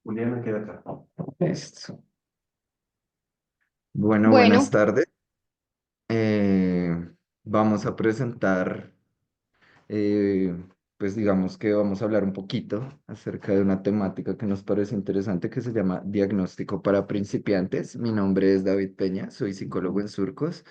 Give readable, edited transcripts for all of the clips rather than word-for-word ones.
Juliana, queda acá. Listo. Bueno, buenas Bueno, tardes. Eh, Vamos a presentar, eh, pues digamos que vamos a hablar un poquito acerca de una temática que nos parece interesante que se llama diagnóstico para principiantes. Mi nombre es David Peña, soy psicólogo en Surcos.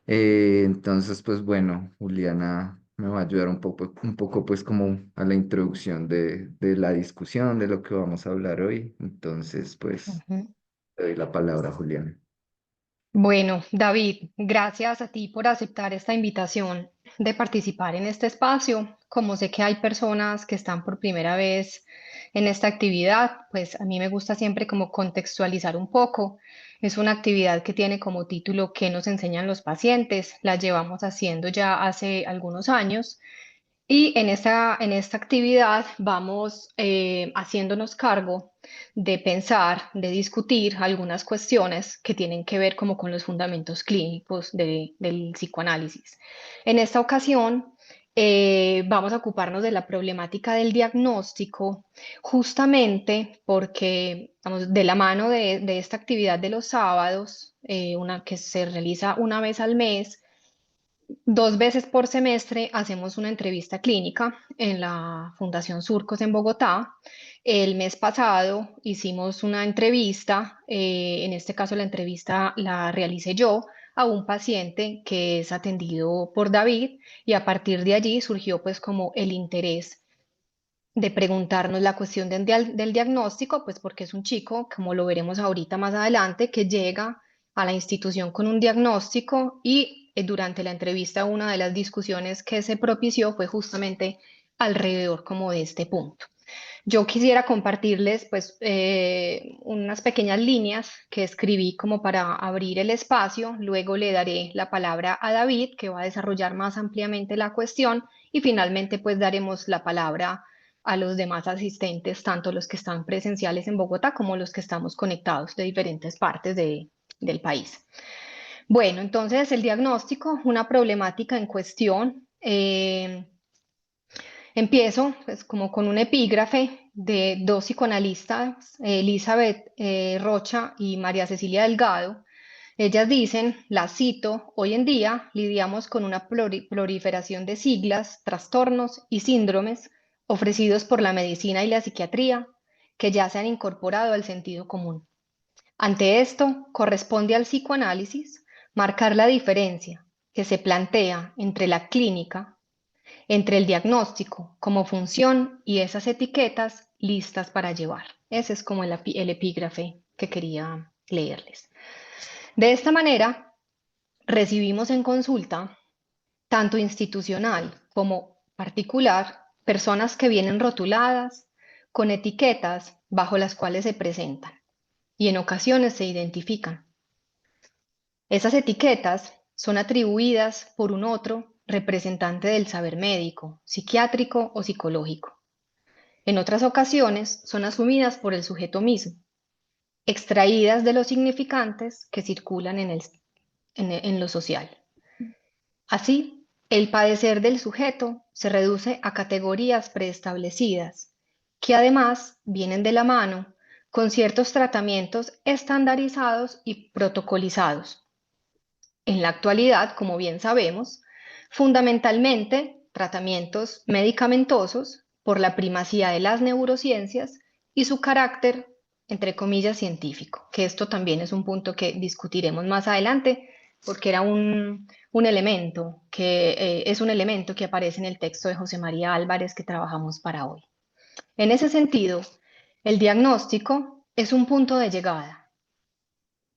Entonces, pues bueno, Juliana me va a ayudar un poco pues como a la introducción de la discusión, de lo que vamos a hablar hoy. Entonces, pues ujú. te doy la palabra, Juliana. Bueno, David, gracias a ti por aceptar esta invitación de participar en este espacio. Como sé que hay personas que están por primera vez en esta actividad, pues a mí me gusta siempre como contextualizar un poco. Es una actividad que tiene como título ¿Qué nos enseñan los pacientes? La llevamos haciendo ya hace algunos años. Y en esta actividad vamos haciéndonos cargo de pensar, de discutir algunas cuestiones que tienen que ver como con los fundamentos clínicos del psicoanálisis. En esta ocasión vamos a ocuparnos de la problemática del diagnóstico, justamente porque vamos, de la mano de esta actividad de los sábados, una que se realiza una vez al mes. 2 veces por semestre hacemos una entrevista clínica en la Fundación Surcos en Bogotá. El mes pasado hicimos una entrevista, en este caso la entrevista la realicé yo a un paciente que es atendido por David, y a partir de allí surgió pues como el interés de preguntarnos la cuestión del diagnóstico, pues porque es un chico, como lo veremos ahorita más adelante, que llega a la institución con un diagnóstico. Y durante la entrevista una de las discusiones que se propició fue justamente alrededor como de este punto. Yo quisiera compartirles pues unas pequeñas líneas que escribí como para abrir el espacio. Luego le daré la palabra a David, que va a desarrollar más ampliamente la cuestión, y finalmente pues daremos la palabra a los demás asistentes, tanto los que están presenciales en Bogotá como los que estamos conectados de diferentes partes del país. Bueno, entonces el diagnóstico, una problemática en cuestión. Empiezo pues como con un epígrafe de dos psicoanalistas, Elizabeth Rocha y María Cecilia Delgado. Ellas dicen, las cito: hoy en día lidiamos con una proliferación de siglas, trastornos y síndromes ofrecidos por la medicina y la psiquiatría que ya se han incorporado al sentido común. Ante esto, corresponde al psicoanálisis marcar la diferencia que se plantea entre la clínica, entre el diagnóstico como función y esas etiquetas listas para llevar. Ese es como el epígrafe que quería leerles. De esta manera, recibimos en consulta, tanto institucional como particular, personas que vienen rotuladas con etiquetas bajo las cuales se presentan y en ocasiones se identifican. Esas etiquetas son atribuidas por un otro representante del saber médico, psiquiátrico o psicológico. En otras ocasiones son asumidas por el sujeto mismo, extraídas de los significantes que circulan en lo social. Así, el padecer del sujeto se reduce a categorías preestablecidas, que además vienen de la mano con ciertos tratamientos estandarizados y protocolizados. En la actualidad, como bien sabemos, fundamentalmente tratamientos medicamentosos por la primacía de las neurociencias y su carácter, entre comillas, científico, que esto también es un punto que discutiremos más adelante, porque era un elemento es un elemento que aparece en el texto de José María Álvarez que trabajamos para hoy. En ese sentido, el diagnóstico es un punto de llegada,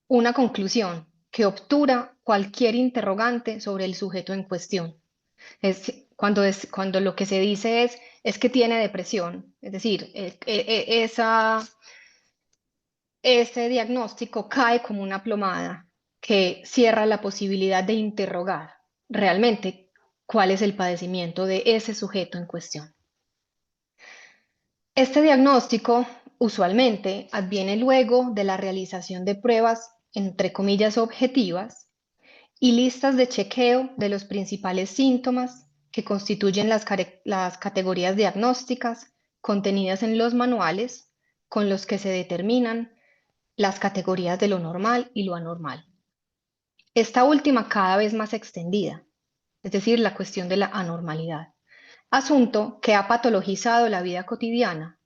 una conclusión que obtura cualquier interrogante sobre el sujeto en cuestión. Cuando lo que se dice es que tiene depresión, es decir, ese diagnóstico cae como una plomada que cierra la posibilidad de interrogar realmente cuál es el padecimiento de ese sujeto en cuestión. Este diagnóstico usualmente adviene luego de la realización de pruebas, entre comillas, objetivas y listas de chequeo de los principales síntomas que constituyen las categorías diagnósticas contenidas en los manuales, con los que se determinan las categorías de lo normal y lo anormal. Esta última cada vez más extendida, es decir, la cuestión de la anormalidad, asunto que ha patologizado la vida cotidiana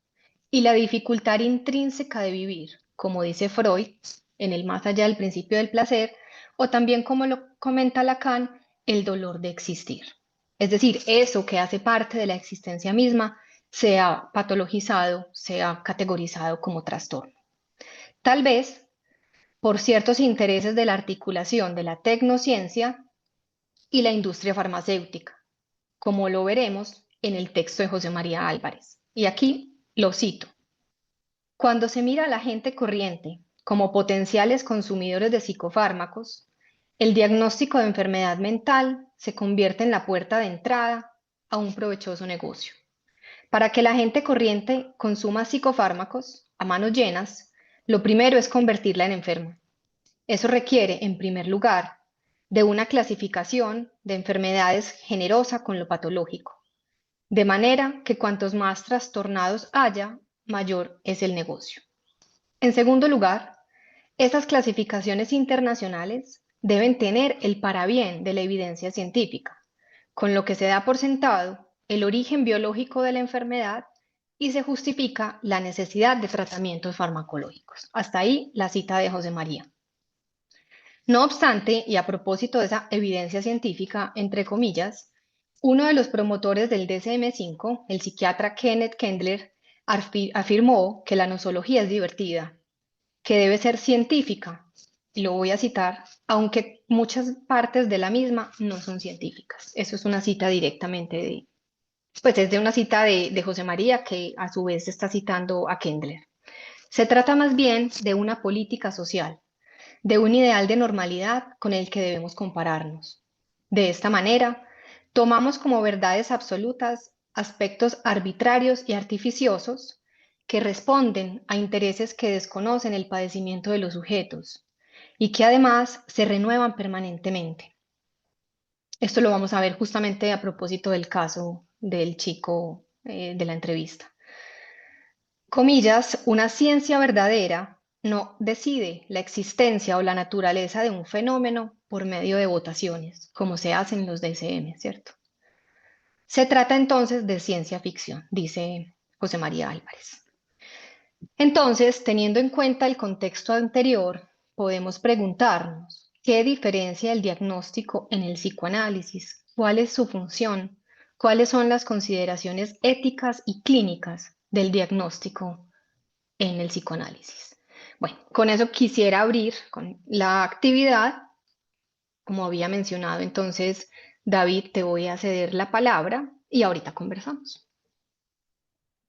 y la dificultad intrínseca de vivir, como dice Freud, en el más allá del principio del placer, o también como lo comenta Lacan, el dolor de existir. Es decir, eso que hace parte de la existencia misma se ha patologizado, se ha categorizado como trastorno. Tal vez por ciertos intereses de la articulación de la tecnociencia y la industria farmacéutica, como lo veremos en el texto de José María Álvarez. Y aquí lo cito. Cuando se mira a la gente corriente como potenciales consumidores de psicofármacos, el diagnóstico de enfermedad mental se convierte en la puerta de entrada a un provechoso negocio. Para que la gente corriente consuma psicofármacos a manos llenas, lo primero es convertirla en enferma. Eso requiere, en primer lugar, de una clasificación de enfermedades generosa con lo patológico, de manera que cuantos más trastornados haya, mayor es el negocio. En segundo lugar, esas clasificaciones internacionales deben tener el parabién de la evidencia científica, con lo que se da por sentado el origen biológico de la enfermedad y se justifica la necesidad de tratamientos farmacológicos. Hasta ahí la cita de José María. No obstante, y a propósito de esa evidencia científica, entre comillas, uno de los promotores del DSM-5, el psiquiatra Kenneth Kendler, afirmó que la nosología es divertida, que debe ser científica, y lo voy a citar, aunque muchas partes de la misma no son científicas. Eso es una cita directamente pues es de una cita de José María que a su vez está citando a Kendler. Se trata más bien de una política social, de un ideal de normalidad con el que debemos compararnos. De esta manera, tomamos como verdades absolutas aspectos arbitrarios y artificiosos que responden a intereses que desconocen el padecimiento de los sujetos y que además se renuevan permanentemente. Esto lo vamos a ver justamente a propósito del caso del chico de la entrevista. Comillas, una ciencia verdadera no decide la existencia o la naturaleza de un fenómeno por medio de votaciones, como se hace en los DSM, ¿cierto? Se trata entonces de ciencia ficción, dice José María Álvarez. Entonces, teniendo en cuenta el contexto anterior, podemos preguntarnos, ¿qué diferencia el diagnóstico en el psicoanálisis? ¿Cuál es su función? ¿Cuáles son las consideraciones éticas y clínicas del diagnóstico en el psicoanálisis? Bueno, con eso quisiera abrir con la actividad, como había mencionado. Entonces, David, te voy a ceder la palabra y ahorita conversamos.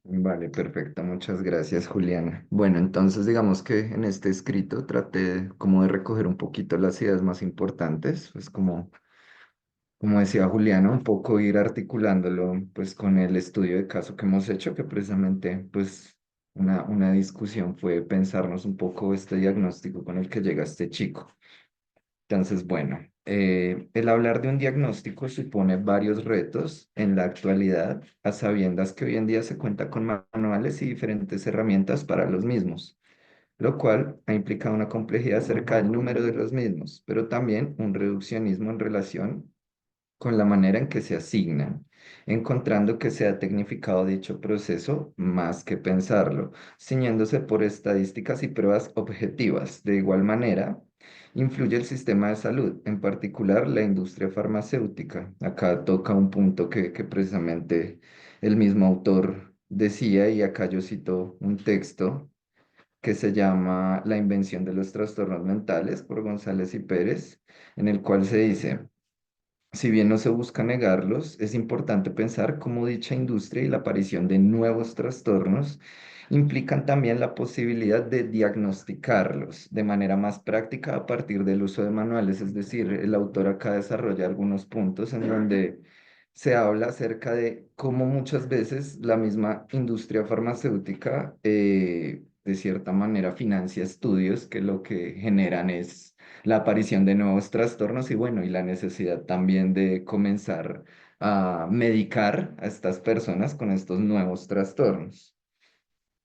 Vale, perfecto. Muchas gracias, Juliana. Bueno, entonces digamos que en este escrito traté como de recoger un poquito las ideas más importantes, pues como decía Juliana, un poco ir articulándolo pues con el estudio de caso que hemos hecho, que precisamente pues una discusión fue pensarnos un poco este diagnóstico con el que llega este chico. Entonces, bueno, el hablar de un diagnóstico supone varios retos en la actualidad, a sabiendas que hoy en día se cuenta con manuales y diferentes herramientas para los mismos, lo cual ha implicado una complejidad acerca del número de los mismos, pero también un reduccionismo en relación con la manera en que se asignan, encontrando que se ha tecnificado dicho proceso más que pensarlo, ciñéndose por estadísticas y pruebas objetivas. De igual manera, influye el sistema de salud, en particular la industria farmacéutica. Acá toca un punto que precisamente el mismo autor decía, y acá yo cito un texto que se llama La invención de los trastornos mentales por González y Pérez, en el cual se dice: si bien no se busca negarlos, es importante pensar cómo dicha industria y la aparición de nuevos trastornos implican también la posibilidad de diagnosticarlos de manera más práctica a partir del uso de manuales. Es decir, el autor acá desarrolla algunos puntos en donde se habla acerca de cómo muchas veces la misma industria farmacéutica, de cierta manera, financia estudios que lo que generan es la aparición de nuevos trastornos y bueno, y la necesidad también de comenzar a medicar a estas personas con estos nuevos trastornos.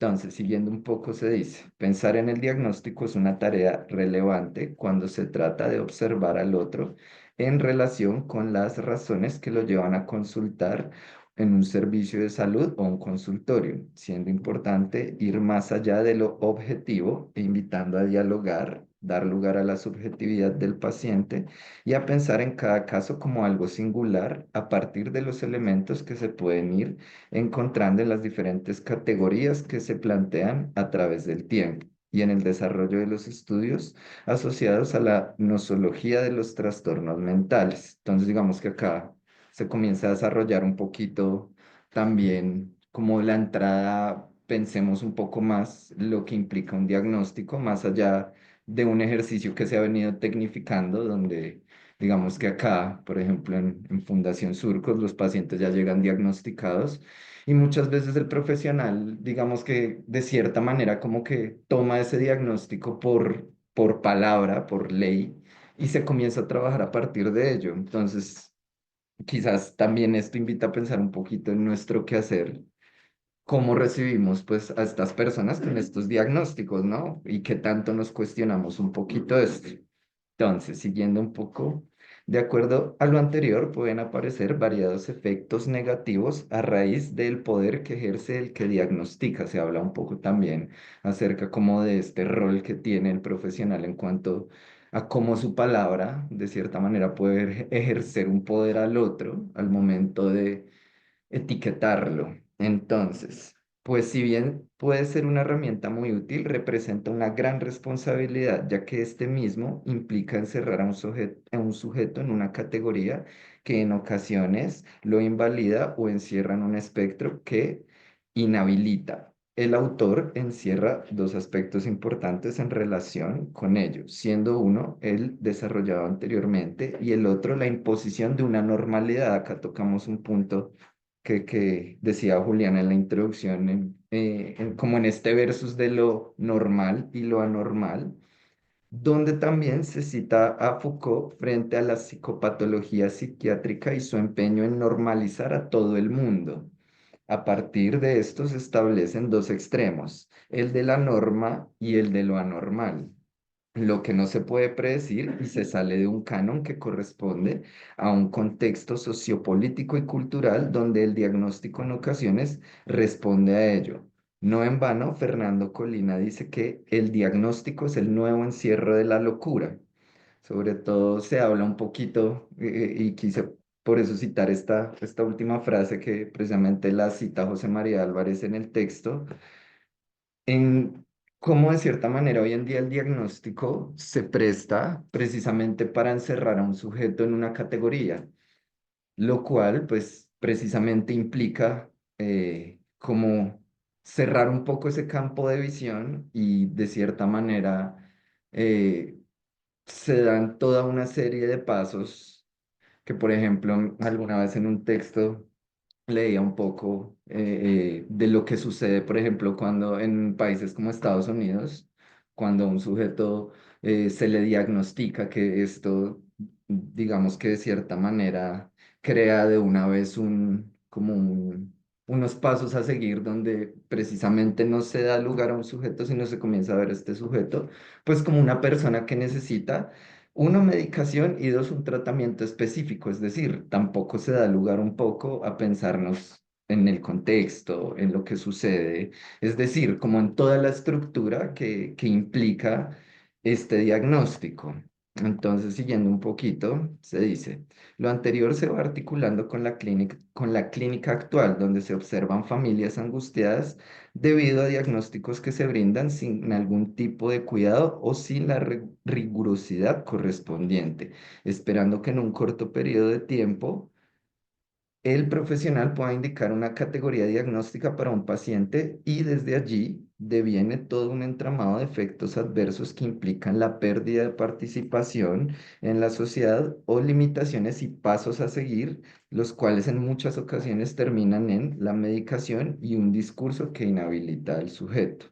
Entonces, siguiendo un poco, se dice, pensar en el diagnóstico es una tarea relevante cuando se trata de observar al otro en relación con las razones que lo llevan a consultar en un servicio de salud o un consultorio, siendo importante ir más allá de lo objetivo e invitando a dialogar, dar lugar a la subjetividad del paciente y a pensar en cada caso como algo singular a partir de los elementos que se pueden ir encontrando en las diferentes categorías que se plantean a través del tiempo y en el desarrollo de los estudios asociados a la nosología de los trastornos mentales. Entonces, digamos que acá se comienza a desarrollar un poquito también como la entrada, pensemos un poco más lo que implica un diagnóstico, más allá de un ejercicio que se ha venido tecnificando, donde digamos que acá, por ejemplo, en Fundación Surcos, los pacientes ya llegan diagnosticados y muchas veces el profesional, digamos que de cierta manera como que toma ese diagnóstico por palabra, por ley, y se comienza a trabajar a partir de ello. Entonces, quizás también esto invita a pensar un poquito en nuestro quehacer, cómo recibimos pues a estas personas con estos diagnósticos, ¿no? Y qué tanto nos cuestionamos un poquito esto. Entonces, siguiendo un poco, de acuerdo a lo anterior, pueden aparecer variados efectos negativos a raíz del poder que ejerce el que diagnostica. Se habla un poco también acerca como de este rol que tiene el profesional en cuanto a cómo su palabra, de cierta manera, puede ejercer un poder al otro al momento de etiquetarlo. Entonces, pues si bien puede ser una herramienta muy útil, representa una gran responsabilidad, ya que este mismo implica encerrar a un sujeto en una categoría que en ocasiones lo invalida o encierra en un espectro que inhabilita. El autor encierra dos aspectos importantes en relación con ello, siendo uno el desarrollado anteriormente y el otro la imposición de una normalidad. Acá tocamos un punto que decía Juliana en la introducción, como en este versus de lo normal y lo anormal, donde también se cita a Foucault frente a la psicopatología psiquiátrica y su empeño en normalizar a todo el mundo. A partir de esto se establecen dos extremos, el de la norma y el de lo anormal, lo que no se puede predecir y se sale de un canon que corresponde a un contexto sociopolítico y cultural donde el diagnóstico en ocasiones responde a ello. No en vano, Fernando Colina dice que el diagnóstico es el nuevo encierro de la locura. Sobre todo se habla un poquito, y quise por eso citar esta última frase que precisamente la cita José María Álvarez en el texto, en cómo de cierta manera hoy en día el diagnóstico se presta precisamente para encerrar a un sujeto en una categoría, lo cual pues precisamente implica como cerrar un poco ese campo de visión y de cierta manera eh, se dan toda una serie de pasos que, por ejemplo, alguna vez en un texto leía un poco de lo que sucede, por ejemplo, cuando en países como Estados Unidos, cuando a un sujeto se le diagnostica que esto, digamos que de cierta manera crea de una vez unos pasos a seguir donde precisamente no se da lugar a un sujeto, sino se comienza a ver este sujeto, pues como una persona que necesita uno, medicación y dos, un tratamiento específico, es decir, tampoco se da lugar un poco a pensarnos en el contexto, en lo que sucede, es decir, como en toda la estructura que implica este diagnóstico. Entonces, siguiendo un poquito, se dice, lo anterior se va articulando con la clínica actual, donde se observan familias angustiadas debido a diagnósticos que se brindan sin algún tipo de cuidado o sin la rigurosidad correspondiente, esperando que en un corto periodo de tiempo el profesional pueda indicar una categoría diagnóstica para un paciente y desde allí deviene todo un entramado de efectos adversos que implican la pérdida de participación en la sociedad o limitaciones y pasos a seguir, los cuales en muchas ocasiones terminan en la medicación y un discurso que inhabilita al sujeto.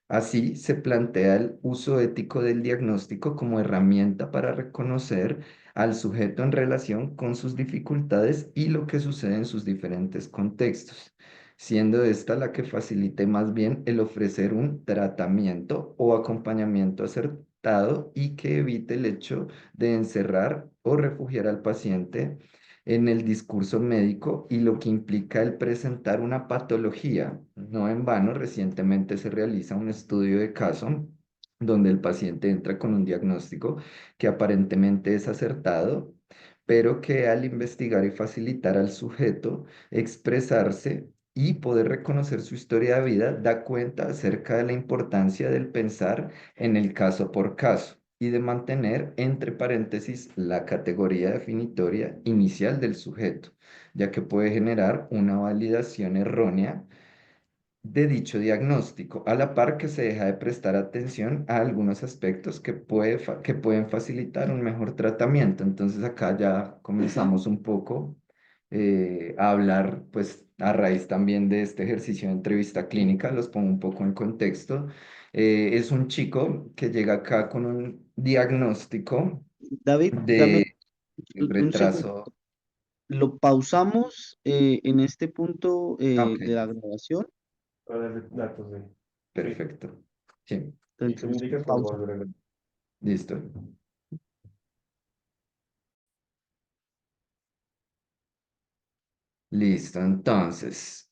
Así se plantea el uso ético del diagnóstico como herramienta para reconocer al sujeto en relación con sus dificultades y lo que sucede en sus diferentes contextos. siendo esta la que facilite más bien el ofrecer un tratamiento o acompañamiento acertado y que evite el hecho de encerrar o refugiar al paciente en el discurso médico y lo que implica el presentar una patología. No en vano, recientemente se realiza un estudio de caso donde el paciente entra con un diagnóstico que aparentemente es acertado, pero que al investigar y facilitar al sujeto expresarse y poder reconocer su historia de vida, da cuenta acerca de la importancia del pensar en el caso por caso y de mantener entre paréntesis la categoría definitoria inicial del sujeto, ya que puede generar una validación errónea de dicho diagnóstico, a la par que se deja de prestar atención a algunos aspectos que pueden facilitar un mejor tratamiento. Entonces acá ya comenzamos un poco a hablar, pues a raíz también de este ejercicio de entrevista clínica, los pongo un poco en contexto. Es un chico que llega acá con un diagnóstico David, dame de un segundo. retraso. Lo pausamos en este punto Ok, de la grabación. Para darle datos de. Sí. perfecto. Sí, Y tú me Entonces, indicas cuando pausa. volver a ver. listo. Listo, entonces,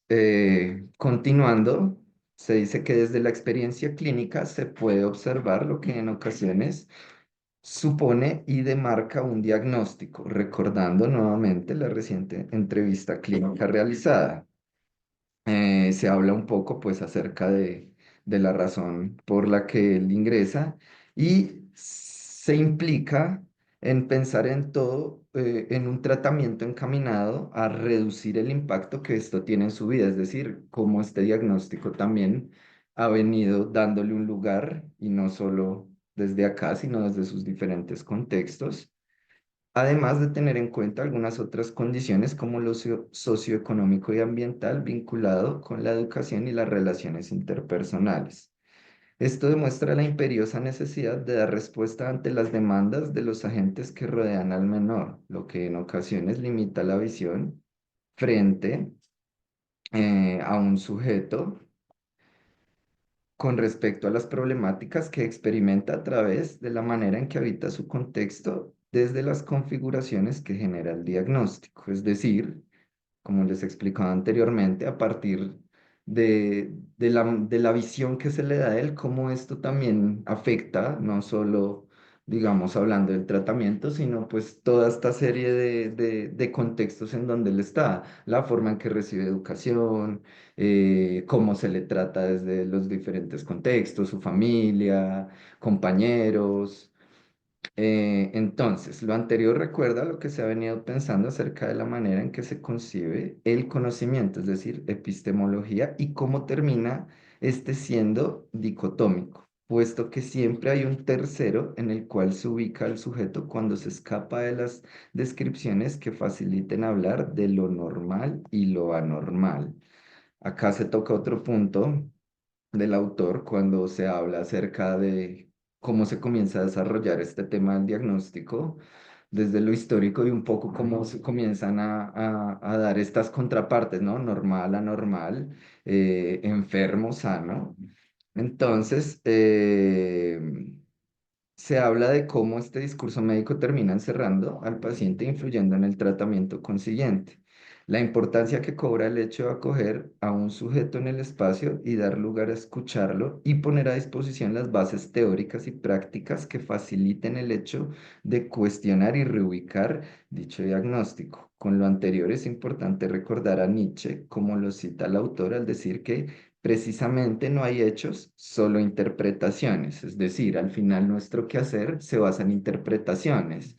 continuando, se dice que desde la experiencia clínica se puede observar lo que en ocasiones supone y demarca un diagnóstico, recordando nuevamente la reciente entrevista clínica realizada. Se habla un poco pues acerca de la razón por la que él ingresa y se implica en pensar en todo, en un tratamiento encaminado a reducir el impacto que esto tiene en su vida, es decir, cómo este diagnóstico también ha venido dándole un lugar y no solo desde acá, sino desde sus diferentes contextos, además de tener en cuenta algunas otras condiciones como lo socioeconómico y ambiental vinculado con la educación y las relaciones interpersonales. Esto demuestra la imperiosa necesidad de dar respuesta ante las demandas de los agentes que rodean al menor, lo que en ocasiones limita la visión frente a un sujeto con respecto a las problemáticas que experimenta a través de la manera en que habita su contexto desde las configuraciones que genera el diagnóstico. Es decir, como les explicaba anteriormente, a partir de la visión que se le da a él, cómo esto también afecta, no solo, digamos, hablando del tratamiento, sino pues toda esta serie de contextos en donde él está, la forma en que recibe educación, cómo se le trata desde los diferentes contextos, su familia, compañeros. Entonces, lo anterior recuerda lo que se ha venido pensando acerca de la manera en que se concibe el conocimiento, es decir, epistemología, y cómo termina este siendo dicotómico, puesto que siempre hay un tercero en el cual se ubica el sujeto cuando se escapa de las descripciones que faciliten hablar de lo normal y lo anormal. Acá se toca otro punto del autor cuando se habla acerca de cómo se comienza a desarrollar este tema del diagnóstico desde lo histórico y un poco cómo se comienzan a dar estas contrapartes, ¿no? Normal, anormal, enfermo, sano. Entonces, se habla de cómo este discurso médico termina encerrando al paciente e influyendo en el tratamiento consiguiente. La importancia que cobra el hecho de acoger a un sujeto en el espacio y dar lugar a escucharlo y poner a disposición las bases teóricas y prácticas que faciliten el hecho de cuestionar y reubicar dicho diagnóstico. Con lo anterior es importante recordar a Nietzsche, como lo cita el autor al decir que precisamente no hay hechos, solo interpretaciones. Es decir, al final nuestro quehacer se basa en interpretaciones.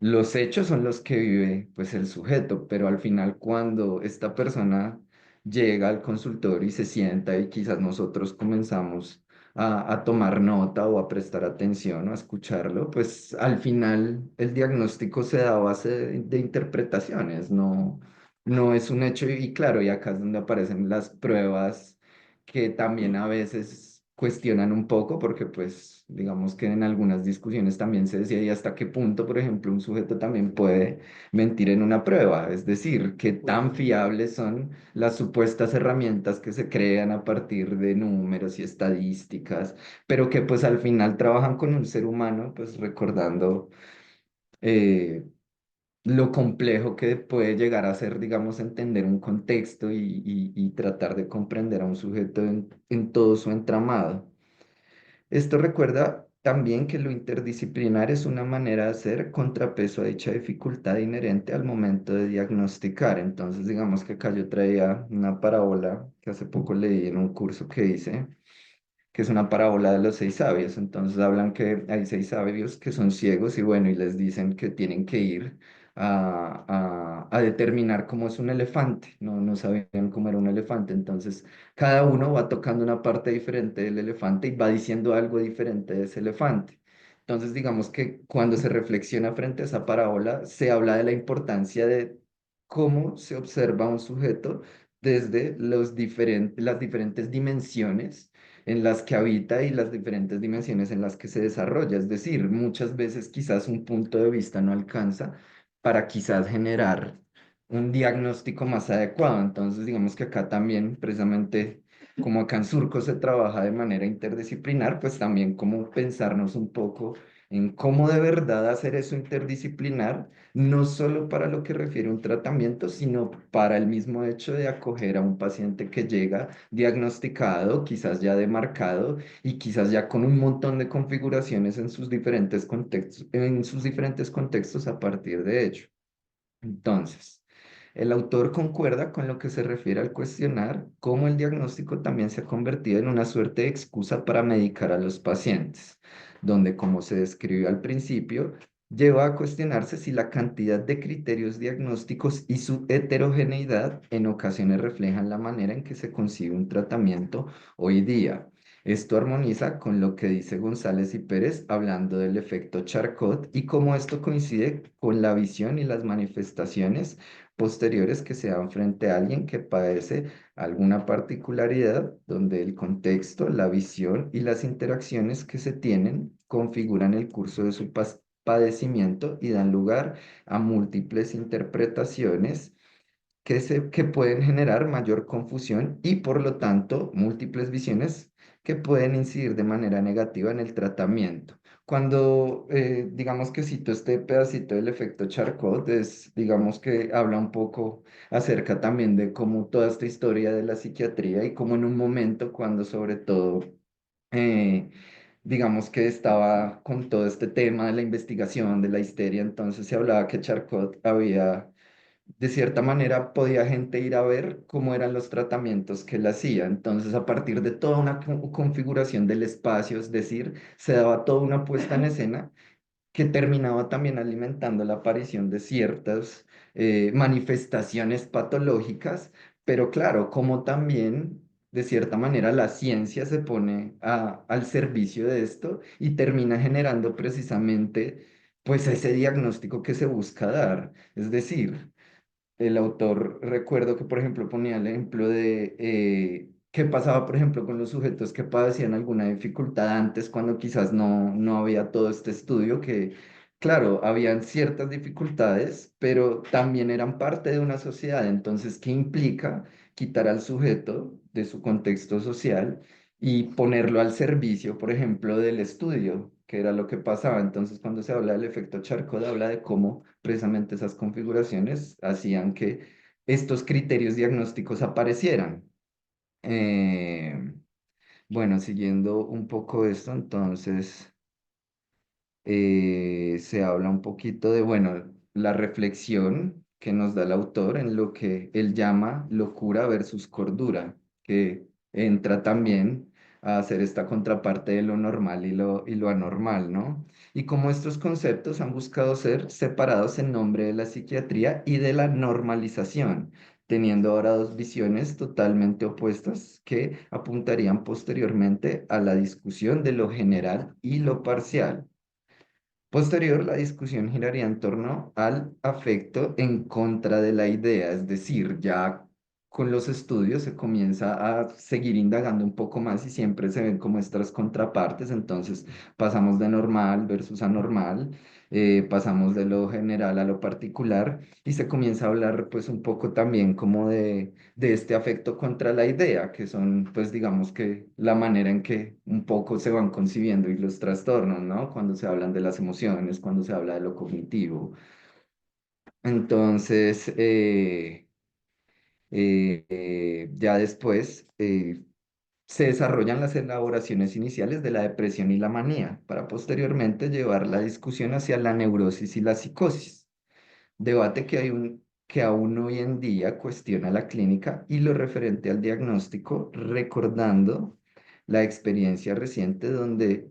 Los hechos son los que vive pues el sujeto, pero al final cuando esta persona llega al consultorio y se sienta y quizás nosotros comenzamos a tomar nota o a prestar atención o a escucharlo, pues al final el diagnóstico se da a base de interpretaciones, no es un hecho y claro, y acá es donde aparecen las pruebas que también a veces cuestionan un poco porque pues digamos que en algunas discusiones también se decía y hasta qué punto, por ejemplo, un sujeto también puede mentir en una prueba, es decir, qué tan fiables son las supuestas herramientas que se crean a partir de números y estadísticas, pero que pues al final trabajan con un ser humano, pues recordando eh, lo complejo que puede llegar a ser, digamos, entender un contexto y tratar de comprender a un sujeto en todo su entramado. Esto recuerda también que lo interdisciplinar es una manera de hacer contrapeso a dicha dificultad inherente al momento de diagnosticar. Entonces, digamos que acá yo traía una parábola que hace poco leí en un curso que hice, que es una parábola de los 6 sabios. Entonces hablan que hay 6 sabios que son ciegos y bueno, y les dicen que tienen que ir a determinar cómo es un elefante. No, no sabían cómo era un elefante. Entonces cada uno va tocando una parte diferente del elefante y va diciendo algo diferente de ese elefante. Entonces digamos que cuando se reflexiona frente a esa parábola, se habla de la importancia de cómo se observa un sujeto desde las diferentes dimensiones en las que habita y las diferentes dimensiones en las que se desarrolla. Es decir, muchas veces quizás un punto de vista no alcanza para quizás generar un diagnóstico más adecuado. Entonces, digamos que acá también, precisamente, como acá en Surco se trabaja de manera interdisciplinar, pues también como pensarnos un poco en cómo de verdad hacer eso interdisciplinar, no solo para lo que refiere a un tratamiento, sino para el mismo hecho de acoger a un paciente que llega diagnosticado, quizás ya demarcado y quizás ya con un montón de configuraciones en sus diferentes contextos a partir de ello. Entonces, el autor concuerda con lo que se refiere al cuestionar cómo el diagnóstico también se ha convertido en una suerte de excusa para medicar a los pacientes, donde, como se describió al principio, lleva a cuestionarse si la cantidad de criterios diagnósticos y su heterogeneidad en ocasiones reflejan la manera en que se concibe un tratamiento hoy día. Esto armoniza con lo que dice González y Pérez hablando del efecto Charcot y cómo esto coincide con la visión y las manifestaciones posteriores que se dan frente a alguien que padece alguna particularidad donde el contexto, la visión y las interacciones que se tienen configuran el curso de su padecimiento y dan lugar a múltiples interpretaciones que pueden generar mayor confusión y por lo tanto múltiples visiones que pueden incidir de manera negativa en el tratamiento. Cuando digamos que cito este pedacito del efecto Charcot, es digamos que habla un poco acerca también de cómo toda esta historia de la psiquiatría y cómo en un momento cuando sobre todo eh, digamos que estaba con todo este tema de la investigación, de la histeria, entonces se hablaba que Charcot había de cierta manera podía gente ir a ver cómo eran los tratamientos que él hacía. Entonces, a partir de toda una configuración del espacio, es decir, se daba toda una puesta en escena que terminaba también alimentando la aparición de ciertas manifestaciones patológicas, pero claro, como también, de cierta manera, la ciencia se pone al servicio de esto y termina generando precisamente, pues, ese diagnóstico que se busca dar. Es decir, el autor, recuerdo que, por ejemplo, ponía el ejemplo de qué pasaba, por ejemplo, con los sujetos que padecían alguna dificultad antes, cuando quizás no había todo este estudio, que, claro, habían ciertas dificultades, pero también eran parte de una sociedad. Entonces, ¿qué implica quitar al sujeto de su contexto social y ponerlo al servicio, por ejemplo, del estudio, que era lo que pasaba? Entonces, cuando se habla del efecto Charcot, habla de cómo precisamente esas configuraciones hacían que estos criterios diagnósticos aparecieran. Eh, bueno, siguiendo un poco esto, entonces se habla un poquito de, bueno, la reflexión que nos da el autor en lo que él llama locura versus cordura, que entra también a hacer esta contraparte de lo normal y lo anormal, ¿no? Y cómo estos conceptos han buscado ser separados en nombre de la psiquiatría y de la normalización, teniendo ahora dos visiones totalmente opuestas que apuntarían posteriormente a la discusión de lo general y lo parcial. Posterior, la discusión giraría en torno al afecto en contra de la idea, es decir, ya con los estudios se comienza a seguir indagando un poco más y siempre se ven como estas contrapartes, entonces pasamos de normal versus anormal, pasamos de lo general a lo particular y se comienza a hablar pues un poco también como de este afecto contra la idea, que son pues digamos que la manera en que un poco se van concibiendo y los trastornos, ¿no? Cuando se hablan de las emociones, cuando se habla de lo cognitivo. Entonces, ya después se desarrollan las elaboraciones iniciales de la depresión y la manía, para posteriormente llevar la discusión hacia la neurosis y la psicosis. Debate que aún hoy en día cuestiona la clínica y lo referente al diagnóstico, recordando la experiencia reciente donde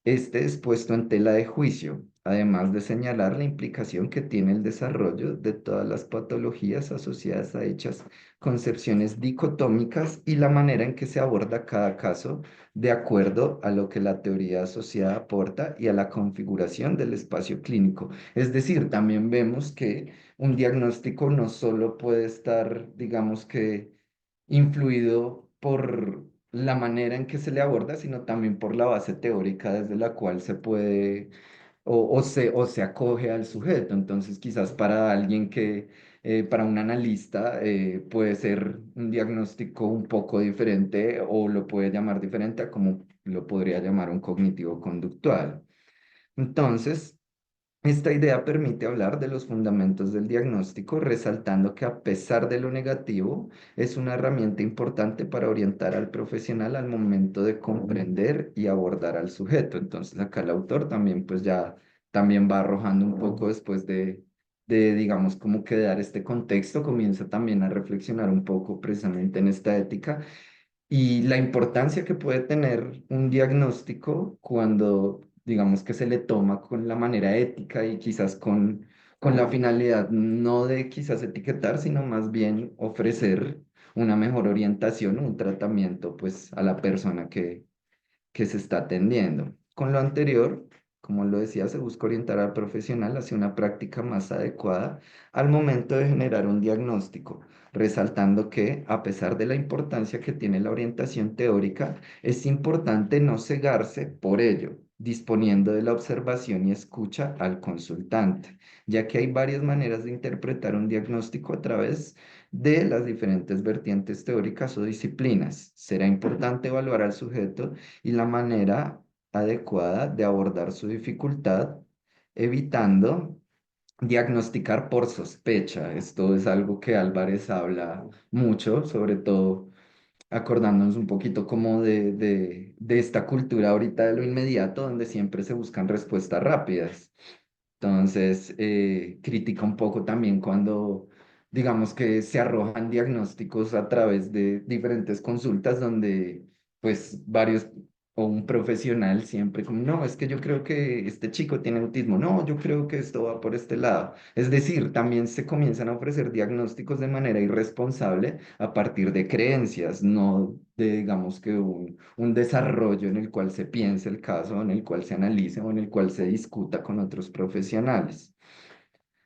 este es puesto en tela de juicio, además de señalar la implicación que tiene el desarrollo de todas las patologías asociadas a dichas concepciones dicotómicas y la manera en que se aborda cada caso de acuerdo a lo que la teoría asociada aporta y a la configuración del espacio clínico. Es decir, también vemos que un diagnóstico no solo puede estar, digamos que, influido por la manera en que se le aborda, sino también por la base teórica desde la cual se puede o se acoge al sujeto. Entonces, quizás para alguien para un analista, puede ser un diagnóstico un poco diferente o lo puede llamar diferente a como lo podría llamar un cognitivo conductual. Entonces, esta idea permite hablar de los fundamentos del diagnóstico, resaltando que a pesar de lo negativo, es una herramienta importante para orientar al profesional al momento de comprender y abordar al sujeto. Entonces, acá el autor también, pues ya también va arrojando un poco después digamos, como que dar este contexto, comienza también a reflexionar un poco precisamente en esta ética y la importancia que puede tener un diagnóstico cuando, digamos, que se le toma con la manera ética y quizás con la finalidad no de quizás etiquetar, sino más bien ofrecer una mejor orientación, un tratamiento, pues, a la persona que se está atendiendo. Con lo anterior, como lo decía, se busca orientar al profesional hacia una práctica más adecuada al momento de generar un diagnóstico, resaltando que, a pesar de la importancia que tiene la orientación teórica, es importante no cegarse por ello, disponiendo de la observación y escucha al consultante, ya que hay varias maneras de interpretar un diagnóstico a través de las diferentes vertientes teóricas o disciplinas. Será importante evaluar al sujeto y la manera adecuada de abordar su dificultad, evitando diagnosticar por sospecha. Esto es algo que Álvarez habla mucho, sobre todo acordándonos un poquito como de esta cultura ahorita de lo inmediato, donde siempre se buscan respuestas rápidas. Entonces, critica un poco también cuando, digamos que se arrojan diagnósticos a través de diferentes consultas donde, pues, varios o un profesional siempre como, no, es que yo creo que este chico tiene autismo, no, yo creo que esto va por este lado. Es decir, también se comienzan a ofrecer diagnósticos de manera irresponsable a partir de creencias, no de, digamos que un desarrollo en el cual se piense el caso, en el cual se analice o en el cual se discuta con otros profesionales.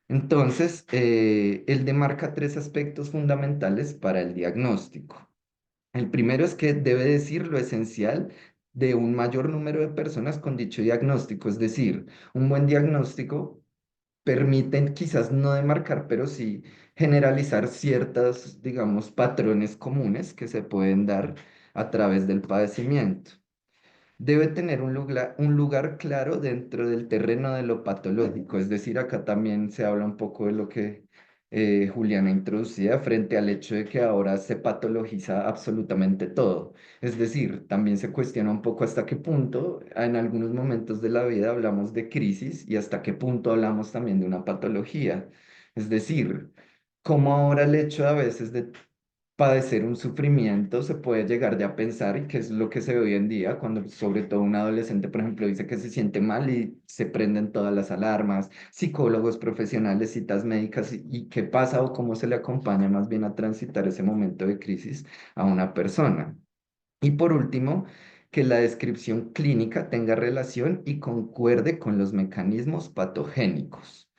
Entonces, él demarca tres aspectos fundamentales para el diagnóstico. El primero es que debe decir lo esencial de un mayor número de personas con dicho diagnóstico, es decir, un buen diagnóstico permite quizás no demarcar, pero sí generalizar ciertas, digamos, patrones comunes que se pueden dar a través del padecimiento. Debe tener un lugar claro dentro del terreno de lo patológico, es decir, acá también se habla un poco de lo que Juliana introducía frente al hecho de que ahora se patologiza absolutamente todo. Es decir, también se cuestiona un poco hasta qué punto en algunos momentos de la vida hablamos de crisis y hasta qué punto hablamos también de una patología. Es decir, cómo ahora el hecho a veces de padecer un sufrimiento se puede llegar ya a pensar, y que es lo que se ve hoy en día, cuando sobre todo un adolescente, por ejemplo, dice que se siente mal y se prenden todas las alarmas, psicólogos profesionales, citas médicas, y qué pasa o cómo se le acompaña más bien a transitar ese momento de crisis a una persona. Y por último, que la descripción clínica tenga relación y concuerde con los mecanismos patogénicos.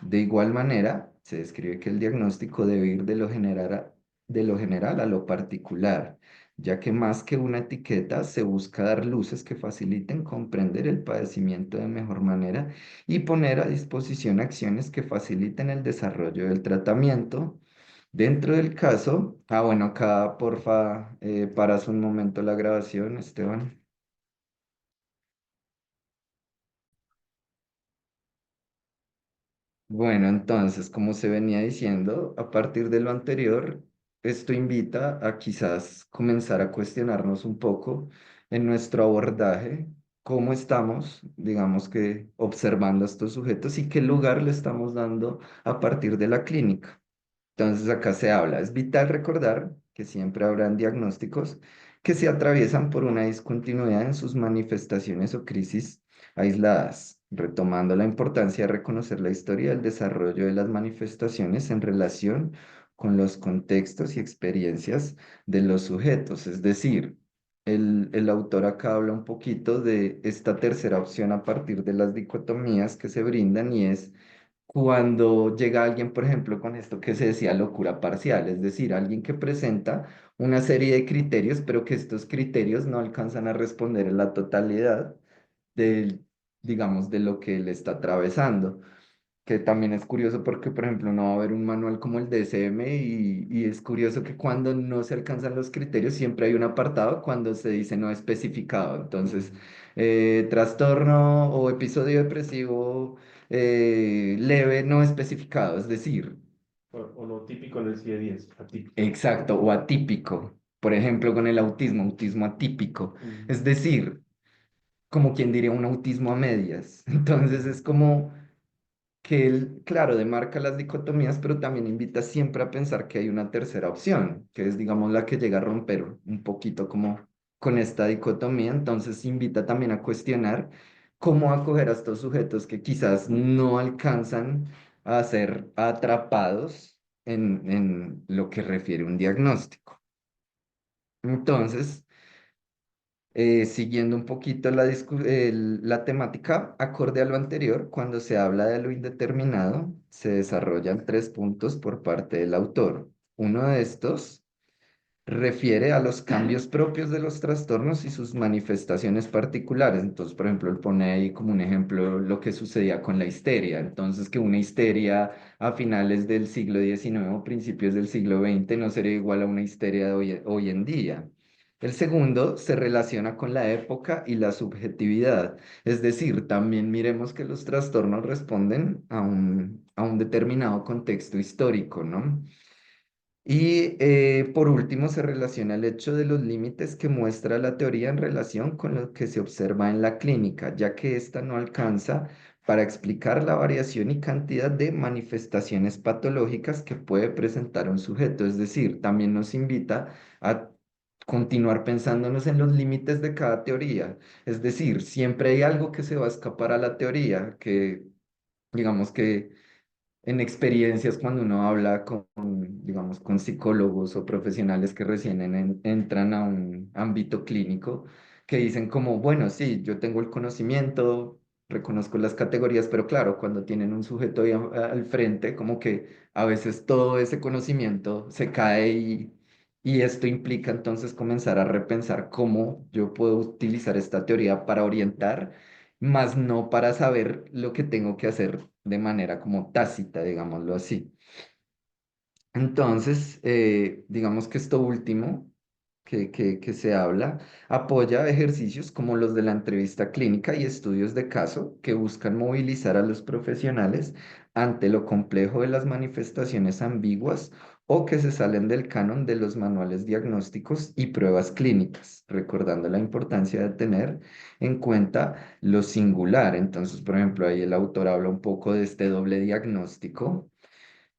De igual manera, se describe que el diagnóstico debe ir de lo general de lo general a lo particular, ya que más que una etiqueta se busca dar luces que faciliten comprender el padecimiento de mejor manera y poner a disposición acciones que faciliten el desarrollo del tratamiento. Dentro del caso, bueno, acá porfa, paras un momento la grabación, Esteban. Bueno, entonces, como se venía diciendo, a partir de lo anterior, esto invita a quizás comenzar a cuestionarnos un poco en nuestro abordaje, cómo estamos, digamos que, observando a estos sujetos y qué lugar le estamos dando a partir de la clínica. Entonces acá se habla, es vital recordar que siempre habrán diagnósticos que se atraviesan por una discontinuidad en sus manifestaciones o crisis aisladas, retomando la importancia de reconocer la historia del desarrollo de las manifestaciones en relación con los contextos y experiencias de los sujetos. Es decir, el autor acá habla un poquito de esta tercera opción a partir de las dicotomías que se brindan y es cuando llega alguien, por ejemplo, con esto que se decía locura parcial, es decir, alguien que presenta una serie de criterios, pero que estos criterios no alcanzan a responder en la totalidad del, digamos, de lo que él está atravesando, que también es curioso porque, por ejemplo, no va a haber un manual como el DSM y es curioso que cuando no se alcanzan los criterios siempre hay un apartado cuando se dice no especificado. Entonces, trastorno o episodio depresivo leve no especificado, es decir, O no típico en el CIE 10, atípico. exacto, o atípico. Por ejemplo, con el autismo, autismo atípico. Mm. Es decir, como quien diría un autismo a medias. Entonces es como que él, claro, demarca las dicotomías, pero también invita siempre a pensar que hay una tercera opción, que es, digamos, la que llega a romper un poquito como con esta dicotomía. Entonces invita también a cuestionar cómo acoger a estos sujetos que quizás no alcanzan a ser atrapados en lo que refiere un diagnóstico. Entonces, siguiendo un poquito la temática, acorde a lo anterior, cuando se habla de lo indeterminado, se desarrollan tres puntos por parte del autor. Uno de estos refiere a los cambios propios de los trastornos y sus manifestaciones particulares. Entonces, por ejemplo, él pone ahí como un ejemplo lo que sucedía con la histeria. Entonces, que una histeria a finales del siglo XIX o principios del siglo XX no sería igual a una histeria de hoy en día. El segundo se relaciona con la época y la subjetividad, es decir, también miremos que los trastornos responden a un determinado contexto histórico, ¿no? Y por último, se relaciona el hecho de los límites que muestra la teoría en relación con lo que se observa en la clínica, ya que ésta no alcanza para explicar la variación y cantidad de manifestaciones patológicas que puede presentar un sujeto. Es decir, también nos invita a continuar pensándonos en los límites de cada teoría. Es decir, siempre hay algo que se va a escapar a la teoría, que digamos que en experiencias cuando uno habla con, digamos, con psicólogos o profesionales que recién entran a un ámbito clínico, que dicen como, bueno, sí, yo tengo el conocimiento, reconozco las categorías, pero claro, cuando tienen un sujeto ahí al frente, como que a veces todo ese conocimiento se cae y esto implica entonces comenzar a repensar cómo yo puedo utilizar esta teoría para orientar más no para saber lo que tengo que hacer de manera como tácita, digámoslo así. Entonces, digamos que esto último que se habla apoya ejercicios como los de la entrevista clínica y estudios de caso que buscan movilizar a los profesionales ante lo complejo de las manifestaciones ambiguas o que se salen del canon de los manuales diagnósticos y pruebas clínicas, recordando la importancia de tener en cuenta lo singular. Entonces, por ejemplo, ahí el autor habla un poco de este doble diagnóstico,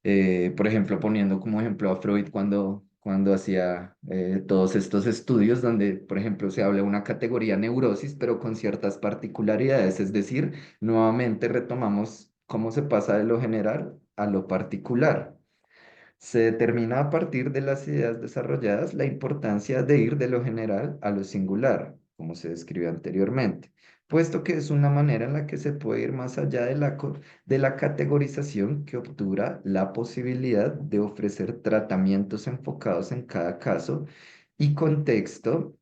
por ejemplo, poniendo como ejemplo a Freud cuando hacía todos estos estudios donde, por ejemplo, se habla de una categoría neurosis, pero con ciertas particularidades, es decir, nuevamente retomamos cómo se pasa de lo general a lo particular. Se determina a partir de las ideas desarrolladas la importancia de ir de lo general a lo singular, como se describió anteriormente. puesto que es una manera en la que se puede ir más allá de la categorización que obtura la posibilidad de ofrecer tratamientos enfocados en cada caso y contexto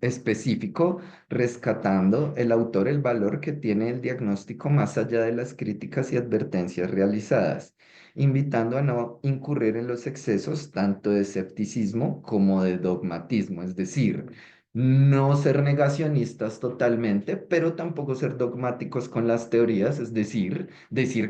específico, rescatando el autor el valor que tiene el diagnóstico más allá de las críticas y advertencias realizadas, invitando a no incurrir en los excesos tanto de escepticismo como de dogmatismo, es decir, no ser negacionistas totalmente, pero tampoco ser dogmáticos con las teorías, es decir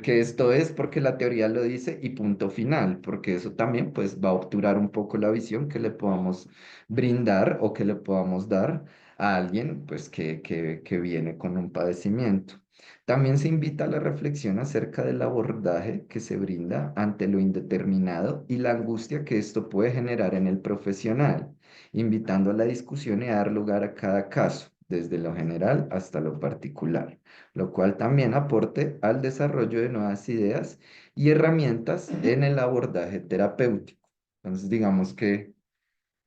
que esto es porque la teoría lo dice y punto final, porque eso también pues va a obturar un poco la visión que le podamos brindar o que le podamos dar a alguien pues que viene con un padecimiento. También se invita a la reflexión acerca del abordaje que se brinda ante lo indeterminado y la angustia que esto puede generar en el profesional, invitando a la discusión y a dar lugar a cada caso, desde lo general hasta lo particular, lo cual también aporte al desarrollo de nuevas ideas y herramientas en el abordaje terapéutico. Entonces, digamos que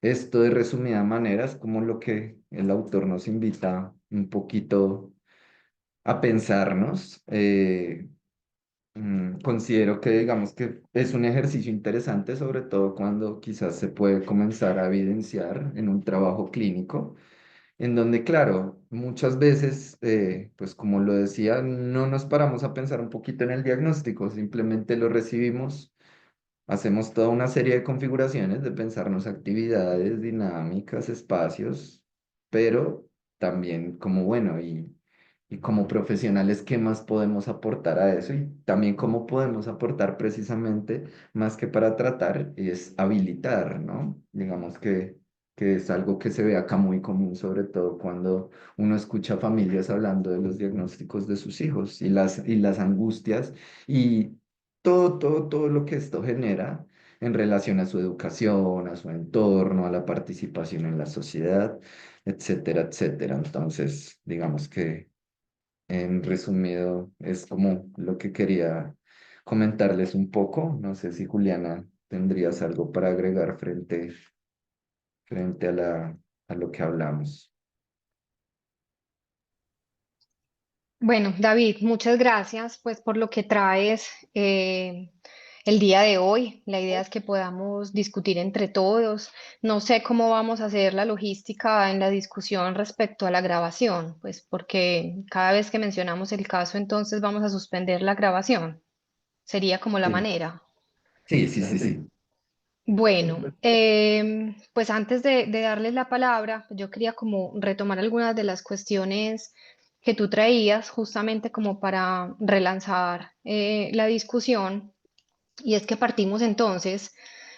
esto de resumida manera es como lo que el autor nos invita un poquito a pensarnos. Considero que digamos que es un ejercicio interesante, sobre todo cuando quizás se puede comenzar a evidenciar en un trabajo clínico, en donde, claro, muchas veces, pues como lo decía, no nos paramos a pensar un poquito en el diagnóstico, simplemente lo recibimos. Hacemos toda una serie de configuraciones de pensarnos actividades, dinámicas, espacios, pero también como bueno, y como profesionales, ¿qué más podemos aportar a eso? Y también cómo podemos aportar precisamente, más que para tratar, es habilitar, ¿no? Digamos que es algo que se ve acá muy común, sobre todo cuando uno escucha familias hablando de los diagnósticos de sus hijos y las angustias y todo lo que esto genera en relación a su educación, a su entorno, a la participación en la sociedad, etcétera, etcétera. Entonces, digamos que en resumido es como lo que quería comentarles un poco. No sé si Juliana tendrías algo para agregar frente a a lo que hablamos. Bueno, David, muchas gracias pues por lo que traes el día de hoy. La idea es que podamos discutir entre todos. No sé cómo vamos a hacer la logística en la discusión respecto a la grabación, pues porque cada vez que mencionamos el caso, entonces vamos a suspender la grabación. Sería como la Sí, manera. sí. Bueno, pues antes de darles la palabra, yo quería como retomar algunas de las cuestiones que tú traías justamente como para relanzar la discusión. Y es que partimos entonces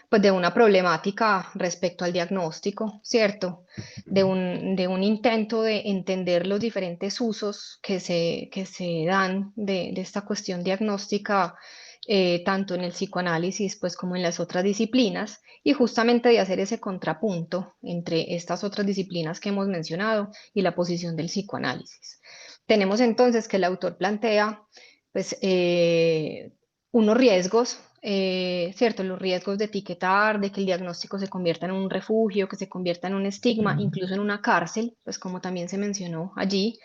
pues de una problemática respecto al diagnóstico, ¿cierto? De un intento de entender los diferentes usos que se dan de esta cuestión diagnóstica, tanto en el psicoanálisis pues como en las otras disciplinas, y justamente de hacer ese contrapunto entre estas otras disciplinas que hemos mencionado y la posición del psicoanálisis. Tenemos entonces que el autor plantea pues unos riesgos, ¿cierto? Los riesgos de etiquetar, de que el diagnóstico se convierta en un refugio, que se convierta en un estigma, incluso en una cárcel, pues como también se mencionó allí.